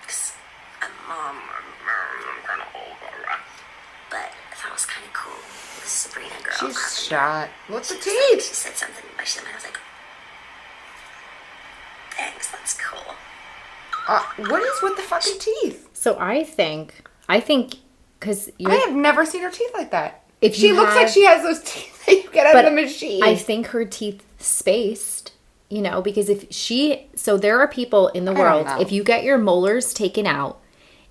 Because I'm mom, I'm kind of old, but I thought it was kind of cool. This Sabrina girl. She's shot. What's the She teeth? said something by something. I was like, thanks, that's cool. What is with the fucking teeth? So I think, because I have never seen her teeth like that. If she you looks like have- she has those teeth that you get out of the machine. I think her teeth spaced, because so there are people in the world, know. if you get your molars taken out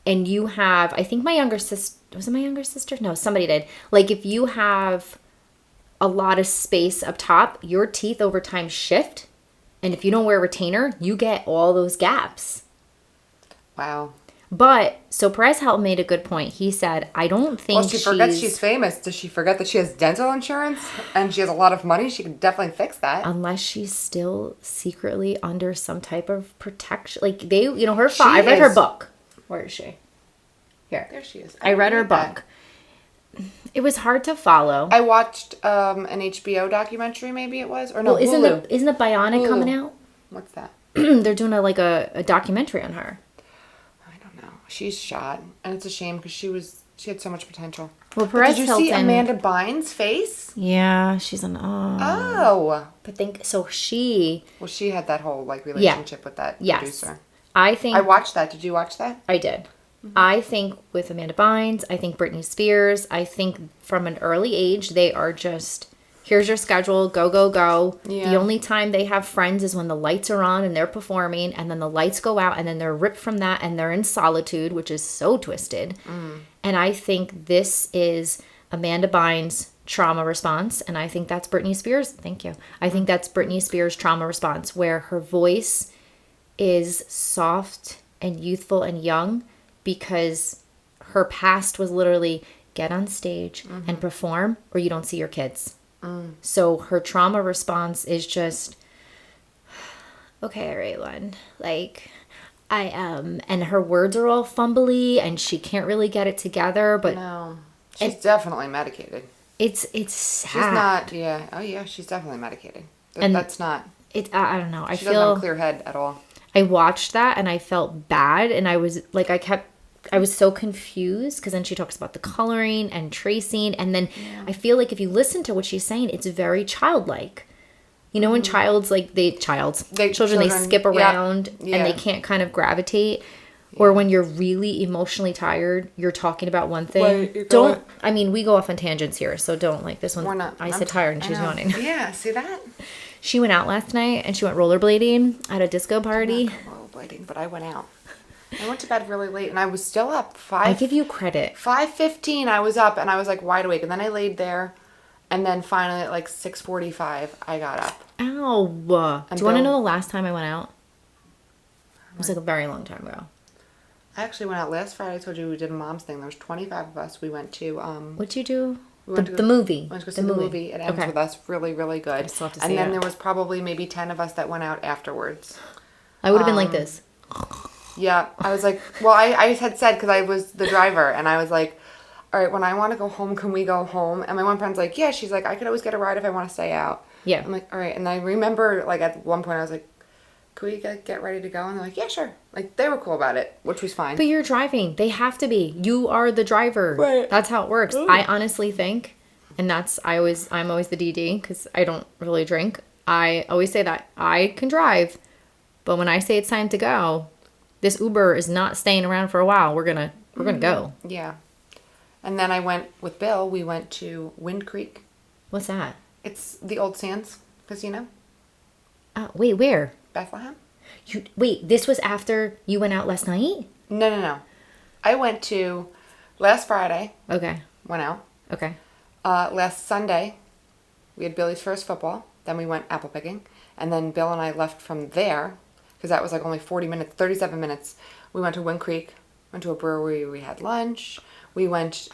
and you have, I think my younger sister, was it my younger sister? No, somebody did. Like if you have a lot of space up top, your teeth over time shift. And if you don't wear a retainer, you get all those gaps. Wow. But, so Perez Helton made a good point. He said, I don't think Well, she forgets she's famous. Does she forget that she has dental insurance and she has a lot of money? She can definitely fix that. Unless she's still secretly under some type of protection. Like, I read her book. Where is she? Here. There she is. I read her book. It was hard to follow. I watched an HBO documentary, maybe it was. Or no, Well, Hulu. isn't the Bionic Hulu. coming out? What's that? They're doing a documentary on her. I don't know. She's shot. And it's a shame because she had so much potential. Well, Perez Did you see Amanda Bynes' face? Yeah, she's an Oh. But she had that whole relationship with that producer. I think I watched that. Did you watch that? I did. Mm-hmm. I think with Amanda Bynes, I think Britney Spears, I think from an early age, they are just, here's your schedule, go, go, go. Yeah. The only time they have friends is when the lights are on and they're performing, and then the lights go out and then they're ripped from that and they're in solitude, which is so twisted. And I think this is Amanda Bynes' trauma response, and I think that's Britney Spears. Thank you. I think that's Britney Spears' trauma response, where her voice is soft and youthful and young, because her past was literally get on stage and perform or you don't see your kids. So her trauma response is just, okay, everyone, like I am. And her words are all fumbly and she can't really get it together. But no, she's definitely medicated. It's sad. She's not, yeah. Oh, yeah, she's definitely medicated. That's not. I don't know. She doesn't have a clear head at all. I watched that and I felt bad, and I was like, I was so confused, because then she talks about the coloring and tracing, and then I feel like if you listen to what she's saying, it's very childlike. When children, they skip around and they can't kind of gravitate. Or when you're really emotionally tired, you're talking about one thing. We go off on tangents here, so don't, like, this one. We're not. I said tired and she's yawning. Yeah, see that? She went out last night and she went rollerblading at a disco party. I'm not rollerblading, but I went out. I went to bed really late and I was still up. I give you credit. 5:15 I was up and I was like wide awake, and then I laid there, and then finally at like 6:45 I got up. Ow. Do you want to know the last time I went out? It was like a very long time ago. I actually went out last Friday. I told you we did a mom's thing. There was 25 of us. We went to What'd you do? The movie. We went to go see the movie. It ends with us. Really, really good. I still have to see and then it. there was probably maybe 10 of us that went out afterwards. I would have been like this. Yeah, I was like, well, I had said, because I was the driver, and I was like, all right, when I want to go home, can we go home? And my one friend's like, yeah. She's like, I could always get a ride if I want to stay out. Yeah. I'm like, all right. And I remember, like, at one point I was like, can we get ready to go? And they're like, yeah, sure. Like, they were cool about it, which was fine. But you're driving. They have to be. You are the driver. Right. That's how it works. Ooh. I honestly think, and I'm always the DD, because I don't really drink. I always say that I can drive, but when I say it's time to go, this Uber is not staying around for a while. We're gonna go. Yeah. And then I went with Bill. We went to Wind Creek. What's that? It's the Old Sands Casino. Wait, where? Bethlehem. Wait, this was after you went out last night? No. I went to last Friday. Okay. Went out. Okay. Last Sunday, we had Billy's first football. Then we went apple picking. And then Bill and I left from there, because that was like only 40 minutes, 37 minutes. We went to Wind Creek, went to a brewery, we had lunch. We went...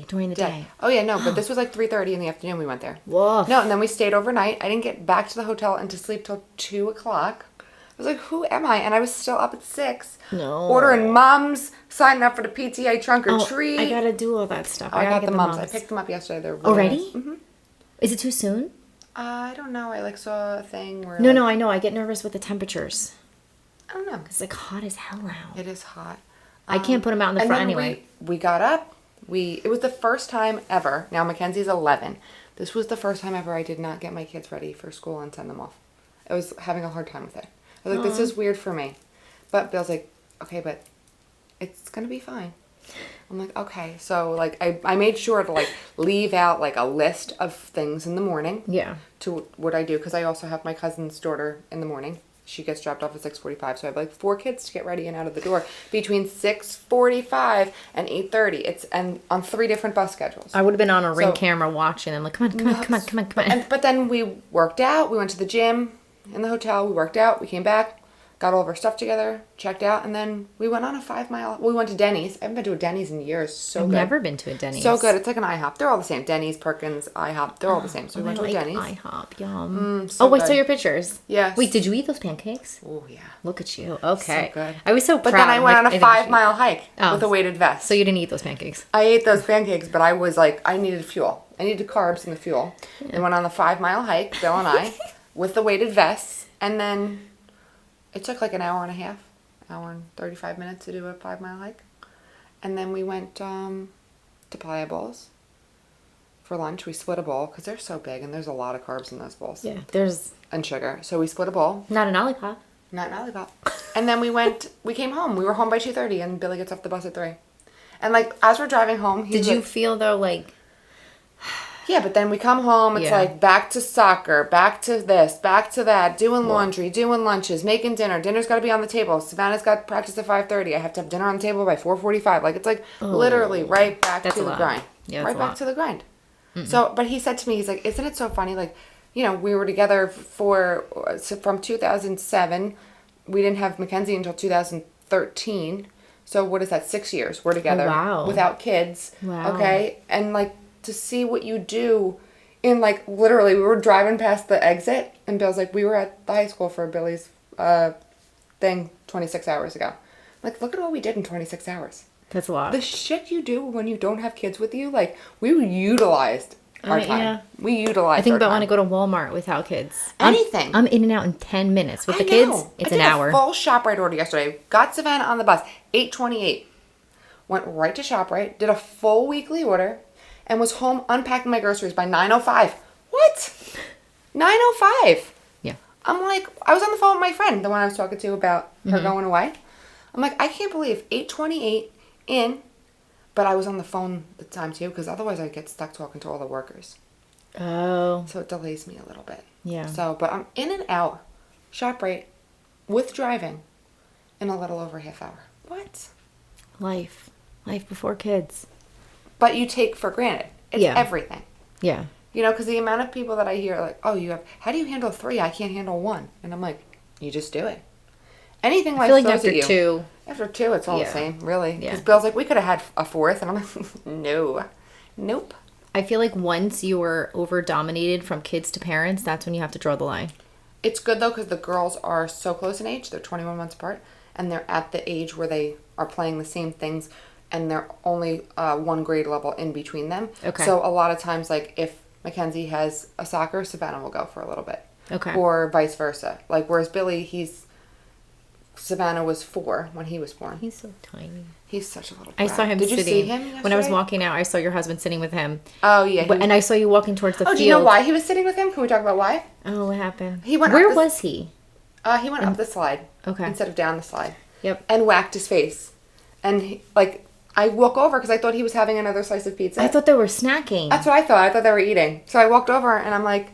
during the day. Oh, yeah, no, but this was like 3:30 in the afternoon we went there. Whoa. No, and then we stayed overnight. I didn't get back to the hotel and to sleep till 2 o'clock. I was like, who am I? And I was still up at 6. No. Ordering mums, signing up for the PTA trunk or treat. I gotta do all that stuff. I got the mums. I picked them up yesterday. They're really Already? nice. Mm-hmm. Is it too soon? I don't know. I saw a thing where... No, I know. I get nervous with the temperatures. I don't know. It's like hot as hell out. It is hot. I can't put them out in the front anyway. We got up. It was the first time ever. Now Mackenzie's 11. This was the first time ever I did not get my kids ready for school and send them off. I was having a hard time with it. I was like, this is weird for me. But Bill's like, okay, but it's going to be fine. I'm like, okay. So, like, I made sure to, like, leave out, like, a list of things in the morning. Yeah. To what I do. Because I also have my cousin's daughter in the morning. She gets dropped off at 6:45. So I have, like, 4 kids to get ready and out of the door. Between 6:45 and 8:30. And on 3 different bus schedules. I would have been on a Ring camera watching and like, come on. But then we worked out. We went to the gym in the hotel. We worked out. We came back. Got all of our stuff together, checked out, and then we went on a 5-mile... We went to Denny's. I haven't been to a Denny's in years. So I've good. never been to a Denny's. So good. It's like an IHOP. They're all the same. Denny's, Perkins, IHOP. They're all the same. So we went to a Denny's. IHOP, yum. So I good. saw your pictures. Yes. Wait, did you eat those pancakes? Oh, yeah. Look at you. Okay. So good. I was so proud. But then I went on a think 5-mile hike Oh. with a weighted vest. So you didn't eat those pancakes? I ate those pancakes, but I was like, I needed fuel. I needed carbs and the fuel. And went on the 5-mile hike, Bill and I, with the weighted vests, and then... It took like an hour and a half, hour and 35 minutes to do a 5-mile hike. And then we went to Playa Bowls for lunch. We split a bowl because they're so big and there's a lot of carbs in those bowls. Yeah, there's... And sugar. So we split a bowl. Not an Olipop. Not an Olipop. And then we came home. We were home by 2:30 and Billy gets off the bus at 3. And like, as we're driving home, Did you feel though like... Yeah, but then we come home, it's like back to soccer, back to this, back to that, doing laundry, doing lunches, making dinner. Dinner's got to be on the table. Savannah's got practice at 5:30. I have to have dinner on the table by 4:45. Like, it's like literally right back to the grind. Yeah, right back to the grind. So, but he said to me, he's like, isn't it so funny? Like, you know, we were together from 2007. We didn't have Mackenzie until 2013. So what is that? 6 years we're together. Wow. Without kids. Wow. Okay. And like, to see what you do in like literally we were driving past the exit and Bill's like, we were at the high school for Billy's thing 26 hours ago. Like, look at what we did in 26 hours. That's a lot. The shit you do when you don't have kids with you, like, we utilized our time. Yeah. We utilized I think our about time. when I go to Walmart without kids. Anything. I'm in and out in 10 minutes. With the I kids, know. it's I an did hour. A full ShopRite order yesterday. Got Savannah on the bus, 8:28. Went right to ShopRite, did a full weekly order, and was home unpacking my groceries by 9:05. What? 9:05. Yeah. I'm like, I was on the phone with my friend, the one I was talking to about her going away. I'm like, I can't believe 8:28 in, but I was on the phone the time too, because otherwise I'd get stuck talking to all the workers. Oh. So it delays me a little bit. Yeah. So, but I'm in and out ShopRite with driving in a little over a half hour. What? Life before kids. But you take for granted. It's everything. Yeah. You know, because the amount of people that I hear like, oh, how do you handle 3? I can't handle 1. And I'm like, you just do it. Anything life throws after at you. 2. After 2, it's all the same, really. Yeah. Because Bill's like, we could have had a 4th. And I'm like, no. Nope. I feel like once you are over dominated from kids to parents, that's when you have to draw the line. It's good, though, because the girls are so close in age. They're 21 months apart. And they're at the age where they are playing the same things. And they're only 1 grade level in between them. Okay. So a lot of times, like, if Mackenzie has a soccer, Savannah will go for a little bit. Okay. Or vice versa. Like, whereas Billy, Savannah was 4 when he was born. He's so tiny. He's such a little I brat. saw him Did sitting. you see him yesterday? When I was walking out, I saw your husband sitting with him. Oh, yeah. And I saw you walking towards the field. Do you know why he was sitting with him? Can we talk about why? Oh, what happened? Where was he? He went up the slide. Okay. Instead of down the slide. Yep. And whacked his face. And, I walk over because I thought he was having another slice of pizza. I thought they were snacking. That's what I thought. I thought they were eating. So I walked over and I'm like,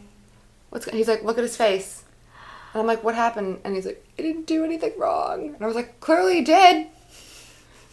he's like, look at his face. And I'm like, what happened? And he's like, I didn't do anything wrong. And I was like, clearly you did.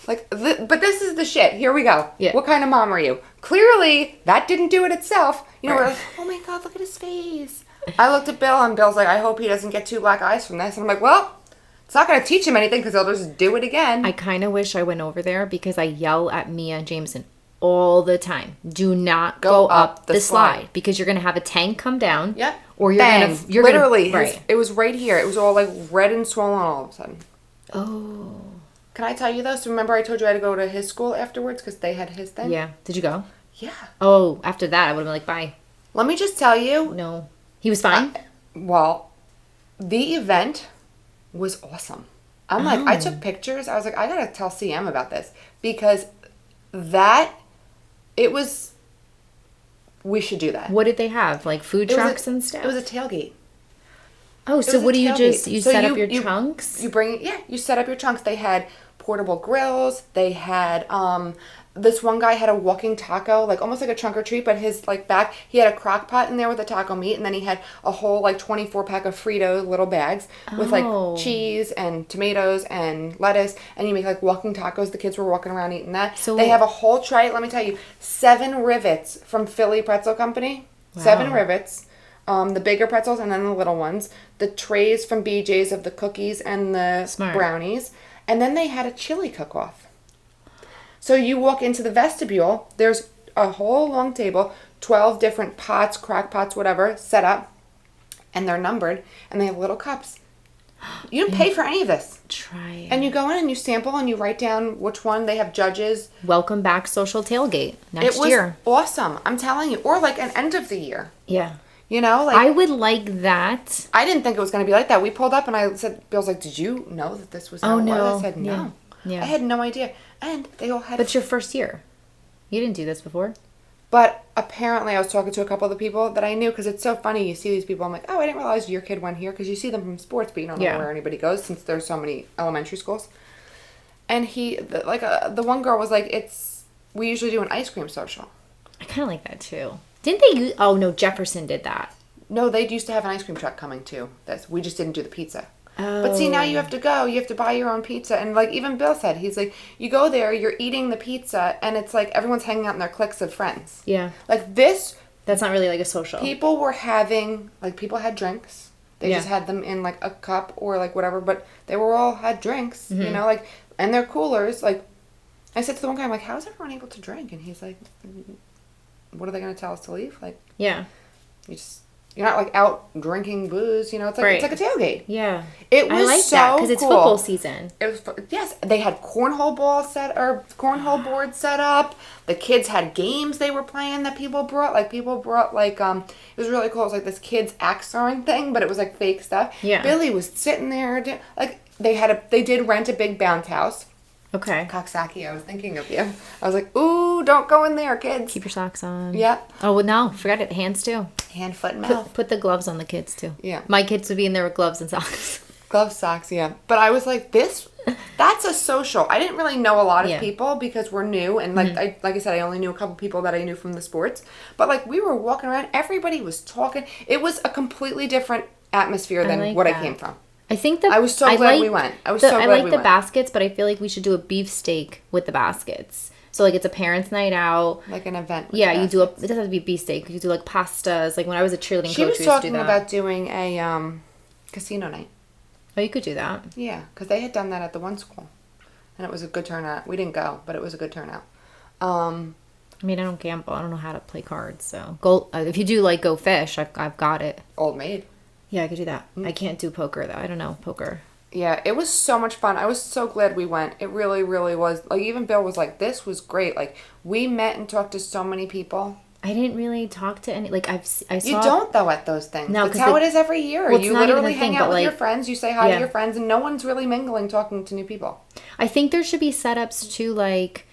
Like, but this is the shit. Here we go. Yeah. What kind of mom are you? Clearly that didn't do it itself. You know, Right. we're like, oh my God, look at his face. I looked at Bill, and Bill's like, I hope he doesn't get 2 black eyes from this. And I'm like, well, it's not going to teach him anything because he'll just do it again. I kind of wish I went over there because I yell at Mia and Jameson all the time. Do not go up the slide because you're going to have a tank come down. Yep. Or you're literally, right. It was right here. It was all like red and swollen all of a sudden. Oh. Can I tell you though? So remember I told you I had to go to his school afterwards because they had his thing? Yeah. Did you go? Yeah. Oh, after that, I would have been like, bye. Let me just tell you. No. He was fine? Well, the event was awesome. I'm like, I took pictures. I was like, I got to tell CM about this because we should do that. What did they have? Like food trucks and stuff? It was a tailgate. Oh, so what do you just, So set up your trunks? You bring it, you set up your trunks. They had portable grills. They had, this one guy had a walking taco, like almost like a trunk or treat, but his like back, he had a crock pot in there with the taco meat, and then he had a whole like 24 pack of Frito little bags with like cheese and tomatoes and lettuce, and you make like walking tacos. The kids were walking around eating that. So they have a whole tray. Let me tell you, 7 rivets from Philly Pretzel Company. Wow. 7 rivets. The bigger pretzels and then the little ones. The trays from BJ's of the cookies and the brownies. And then they had a chili cook-off. So you walk into the vestibule, there's a whole long table, 12 different pots, crock pots, whatever, set up, and they're numbered, and they have little cups. You don't pay for any of this. Try it. And you go in and you sample and you write down which one. They have judges. Welcome back social tailgate next year. It was awesome. I'm telling you. Or like an end of the year. Yeah. You know, like I would like that. I didn't think it was going to be like that. We pulled up and I said, Bill's like, did you know that this was how it was? I said, no. Yeah. I had no idea. And they all had... But it's your first year. You didn't do this before. But apparently I was talking to a couple of the people that I knew because it's so funny. You see these people. I'm like, oh, I didn't realize your kid went here because you see them from sports, but you don't know where anybody goes since there's so many elementary schools. And the one girl was like, we usually do an ice cream social. I kind of like that too. Didn't they use... Oh, no, Jefferson did that. No, they used to have an ice cream truck coming too. We just didn't do the pizza. Oh. But see, now you have to go. You have to buy your own pizza. And like even Bill said, he's like, you go there, you're eating the pizza, and it's like everyone's hanging out in their cliques of friends. Yeah. Like this. That's not really like a social. People had drinks. They just had them in like a cup or like whatever, but they all had drinks, you know, like, and their coolers. Like, I said to the one guy, I'm like, how is everyone able to drink? And he's like, what are they going to tell us to leave? Like, yeah. You're not like out drinking booze, you know. It's like it's like a tailgate. Yeah, it was I like so that because it's cool. football season. It was yes. They had cornhole boards set up. The kids had games they were playing that people brought. Like it was really cool. It was like this kids axe throwing thing, but it was like fake stuff. Yeah, Billy was sitting there. Like they did rent a big bounce house. Okay. Coxsackie, I was thinking of you. I was like, ooh, don't go in there, kids. Keep your socks on. Yep. Oh, well, no. Forget it. Hands, too. Hand, foot, and mouth. Put the gloves on the kids, too. Yeah. My kids would be in there with gloves and socks. Gloves, socks, yeah. But I was like, that's a social. I didn't really know a lot of people because we're new. And like I said, I only knew a couple people that I knew from the sports. But like we were walking around. Everybody was talking. It was a completely different atmosphere than I came from. I was so glad we went. I like the baskets, but I feel like we should do a beefsteak with the baskets. So like it's a parents' night out, like an event. Yeah, you do it doesn't have to be beefsteak. You do like pastas. Like when I was a cheerleading coach, she was we used to do talking that. about doing a casino night. Oh, you could do that. Yeah, because they had done that at the one school, and it was a good turnout. We didn't go, but it was a good turnout. I mean, I don't gamble. I don't know how to play cards. So if you do like go fish, I've got it. Old Maid. Yeah, I could do that. I can't do poker, though. I don't know poker. Yeah, it was so much fun. I was so glad we went. It really, really was. Like, even Bill was like, this was great. Like, we met and talked to so many people. I didn't really talk to any, like, I saw... You don't, though, at those things. No, that's how it is every year. Well, you literally hang out with your friends, you say hi to your friends, and no one's really mingling, talking to new people. I think there should be setups, too, like,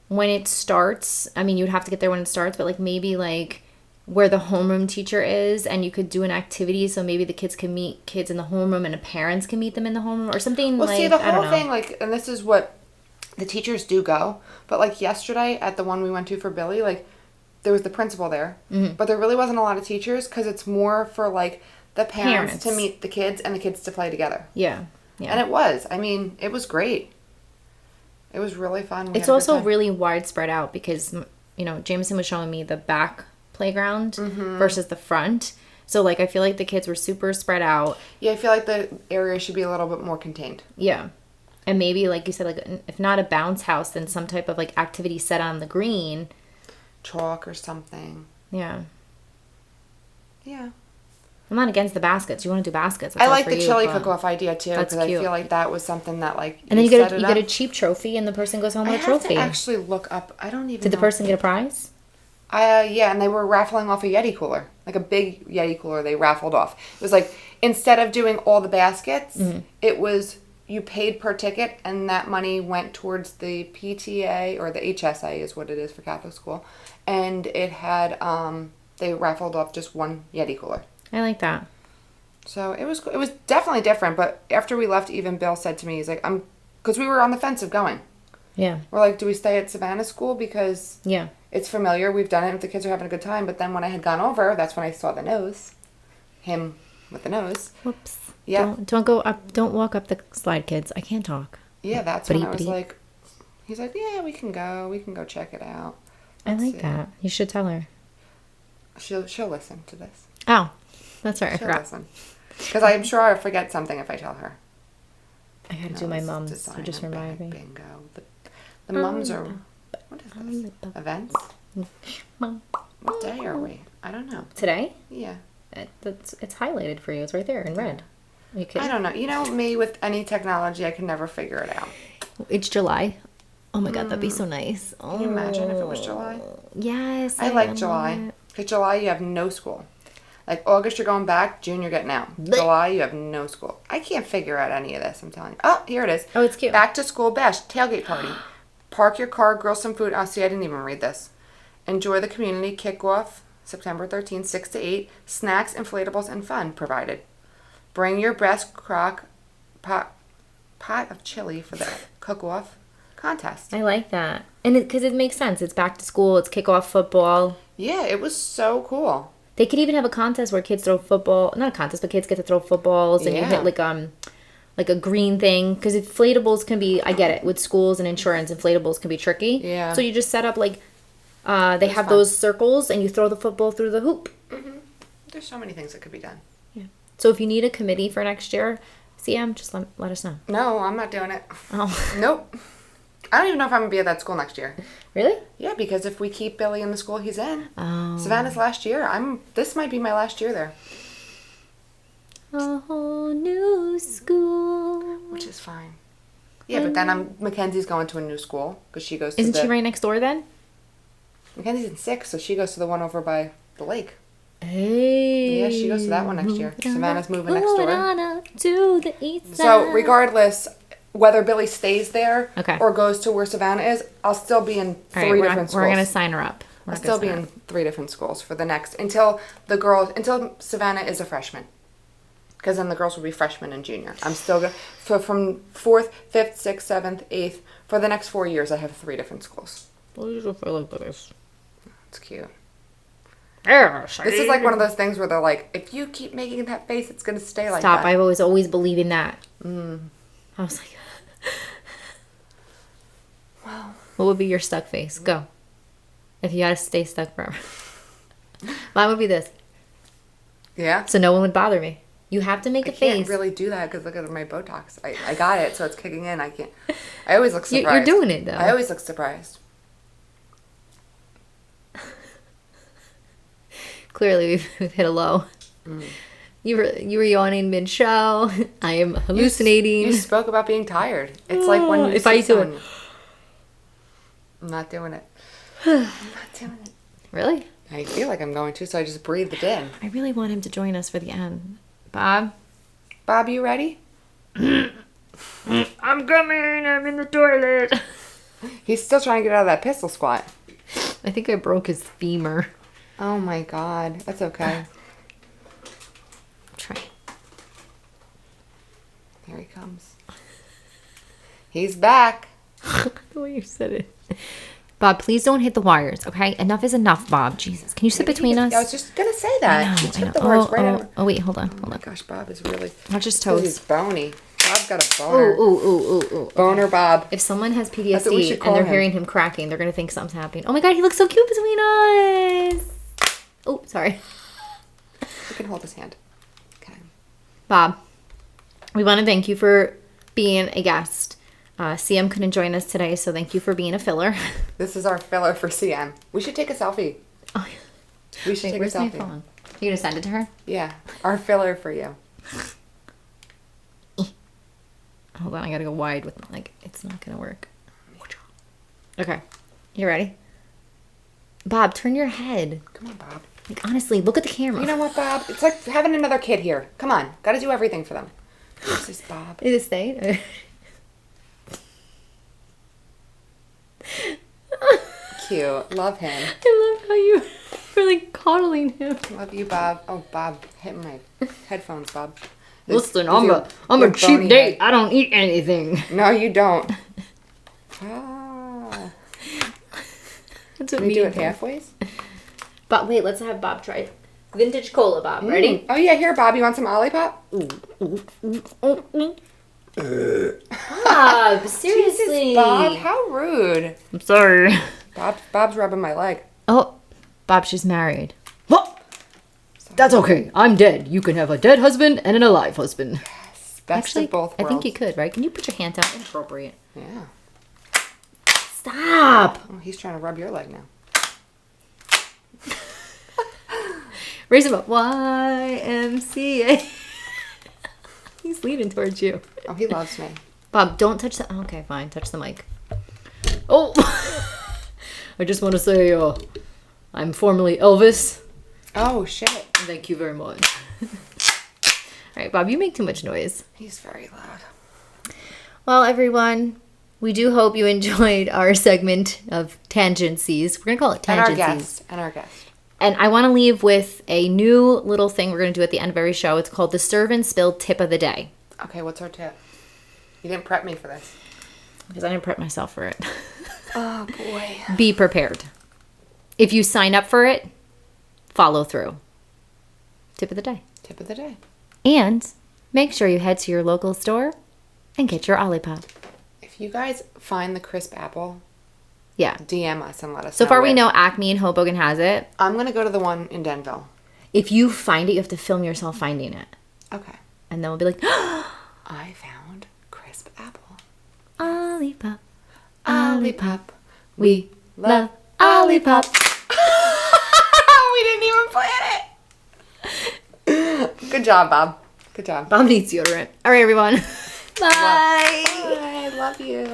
when it starts. I mean, you'd have to get there when it starts, but, like, maybe, like... where the homeroom teacher is, and you could do an activity so maybe the kids can meet kids in the homeroom and the parents can meet them in the homeroom or something. Well, see, the whole thing, like, and this is what the teachers do go, but like yesterday at the one we went to for Billy, like there was the principal there, but there really wasn't a lot of teachers because it's more for like the parents to meet the kids and the kids to play together. Yeah. And it was. I mean, it was great. It was really fun. It's also really widespread out because, you know, Jameson was showing me the back playground versus the front. So, like, I feel like the kids were super spread out. Yeah, I feel like the area should be a little bit more contained. Yeah. And maybe, like you said, like, if not a bounce house, then some type of, like, activity set on the green. Chalk or something. Yeah. Yeah. I'm not against the baskets. You want to do baskets. I like the chili cook-off idea, too, because I feel like that was something that, like, and then you get a cheap trophy, and the person goes home with a trophy. I have to actually look up. I don't even know. Did the person get a prize? Yeah, and they were raffling off a Yeti cooler. Like a big Yeti cooler they raffled off. It was like, instead of doing all the baskets, it was, you paid per ticket, and that money went towards the PTA, or the HSA is what it is for Catholic school. And it had, they raffled off just one Yeti cooler. I like that. So it was definitely different, but after we left, even Bill said to me, he's like, because we were on the fence of going. Yeah. We're like, do we stay at Savannah School? Because it's familiar. We've done it. If the kids are having a good time. But then when I had gone over, that's when I saw the nose. Him with the nose. Whoops. Yeah. Don't go up. Don't walk up the slide, kids. I can't talk. Yeah, that's when I was like, he's like, yeah, we can go. We can go check it out. I like that. You should tell her. She'll listen to this. Oh, that's right. I She'll forgot. listen. Because I'm sure I'll forget something if I tell her. I gotta do my mums. You just remind me. Bingo. The mums are, what is this? Events? What day are we? I don't know. Today? Yeah. It's highlighted for you. It's right there in red. I don't know. You know me, with any technology, I can never figure it out. It's July. Oh my God, that'd be so nice. Oh. Can you imagine if it was July? Yes. I like July. Because July, you have no school. Like August, you're going back. June, you're getting out. July, you have no school. I can't figure out any of this, I'm telling you. Oh, here it is. Oh, it's cute. Back to school bash, tailgate party. Park your car, grill some food. Oh, see, I didn't even read this. Enjoy the community kickoff, September 13th, 6 to 8. Snacks, inflatables, and fun provided. Bring your best pot of chili for the cook-off contest. I like that. And because it makes sense. It's back to school. It's kickoff football. Yeah, it was so cool. They could even have a contest where kids throw football. Not a contest, but kids get to throw footballs. And you hit like a green thing. Because inflatables can be, I get it, with schools and insurance, inflatables can be tricky. Yeah. So you just set up like, they have those circles and you throw the football through the hoop. Mm-hmm. There's so many things that could be done. Yeah. So if you need a committee for next year, CM, just let us know. No, I'm not doing it. Oh. Nope. I don't even know if I'm going to be at that school next year. Really? Yeah, because if we keep Billy in the school he's in, Oh. Savannah's last year. This might be my last year there. A whole new school. Which is fine. Yeah, but then Mackenzie's going to a new school because she goes to Isn't she right next door then? Mackenzie's in 6, so she goes to the one over by the lake. Hey. Yeah, she goes to that one next year. Savannah's moving next door. To the east side. So regardless, whether Billy stays there Okay. or goes to where Savannah is, I'll still be in three different schools. We're going to sign her up. I'll still be in 3 different schools for the next, until Savannah is a freshman. Because then the girls will be freshmen and junior. I'm still going to, from 4th, 5th, 6th, 7th, 8th, for the next 4 years, I have 3 different schools. It's cute. This is like one of those things where they're like, if you keep making that face, it's going to stay like that. Stop. I've always believed in that. I was like, well, what would be your stuck face? Go. If you had to stay stuck forever. Mine would be this. Yeah? So no one would bother me. You have to make a I face. can't really do that because look at my Botox. I got it, so it's kicking in. I can't. I always look surprised. You're doing it, though. I always look surprised. Clearly, we've hit a low. You were yawning mid-show. I am hallucinating. You spoke about being tired. It's like when you if I do it. I'm not doing it. I'm not doing it. Really? I feel like I'm going to, so I just breathed it in. I really want him to join us for the end. Bob? Bob, you ready? I'm coming. I'm in the toilet. He's still trying to get out of that pistol squat. I think I broke his femur. Oh my god. That's okay. Try. Here he comes. He's back. The way you said it. Bob, please don't hit the wires, okay? Enough is enough, Bob. Jesus. Can you sit between us? I was just going to say that. I You know. took the words right out. Oh, wait, hold on. Oh my gosh, Bob is really... Watch his Because toes. he's bony. Bob's got a boner. Ooh. Boner Bob. If someone has That's what we PTSD should and call they're him. hearing him cracking, they're going to think something's happening. Oh my God, he looks so cute between us. Oh, sorry. You can hold his hand. Okay. Bob, we want to thank you for being a guest. CM couldn't join us today, so thank you for being a filler. This is our filler for CM. We should take a selfie. Oh, We should take a where's my selfie. phone? You gonna send it to her? Yeah, our filler for you. Hold on, I gotta go wide with it's not gonna work. Okay, you ready? Bob, turn your head. Come on, Bob. Honestly, look at the camera. You know what, Bob? It's like having another kid here. Come on, gotta do everything for them. This is Bob. Is it stayed? Cute. Love him. I love how you were like coddling him. Love you, Bob. Oh, Bob, hit my headphones, Bob. Listen, Is I'm your a cheap bony date. head. I don't eat anything. No, you don't. Ah. That's what Can we do it does. halfways? But wait, let's have Bob try it. Vintage cola, Bob. Ready? Oh, yeah, here, Bob. You want some Olipop? Bob, seriously. Jesus, Bob, how rude. I'm sorry. Bob's rubbing my leg. Oh, Bob, she's married. What? That's okay. I'm dead. You can have a dead husband and an alive husband. Yes, best of both worlds. I think you could, right? Can you put your hands out? Inappropriate. Yeah. Stop. Oh, he's trying to rub your leg now. Raise him up. YMCA. He's leaning towards you. Oh, he loves me. Bob, don't touch the... Okay, fine. Touch the mic. Oh! I just want to say, I'm formerly Elvis. Oh, shit. Thank you very much. All right, Bob, you make too much noise. He's very loud. Well, everyone, we do hope you enjoyed our segment of Tangencies. We're going to call it Tangencies. And our guest. And I want to leave with a new little thing we're going to do at the end of every show. It's called the Serve and Spill Tip of the Day. Okay, what's our tip? You didn't prep me for this. Because I didn't prep myself for it. Oh, boy. Be prepared. If you sign up for it, follow through. Tip of the day. Tip of the day. And make sure you head to your local store and get your Olipop. If you guys find the crisp apple, Yeah. DM us and let us know. So far we where. know Acme in Hoboken has it. I'm going to go to the one in Denville. If you find it, you have to film yourself finding it. Okay. And then we'll be like, I found crisp apple. Olipop. Olipop. We love Olipop. We didn't even plan it. Good job, Bob. Good job. Bob needs deodorant. All right, everyone. Bye. I love you.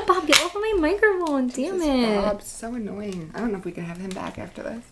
Bob, get off of my microphone. Damn it. Bob's so annoying. I don't know if we can have him back after this.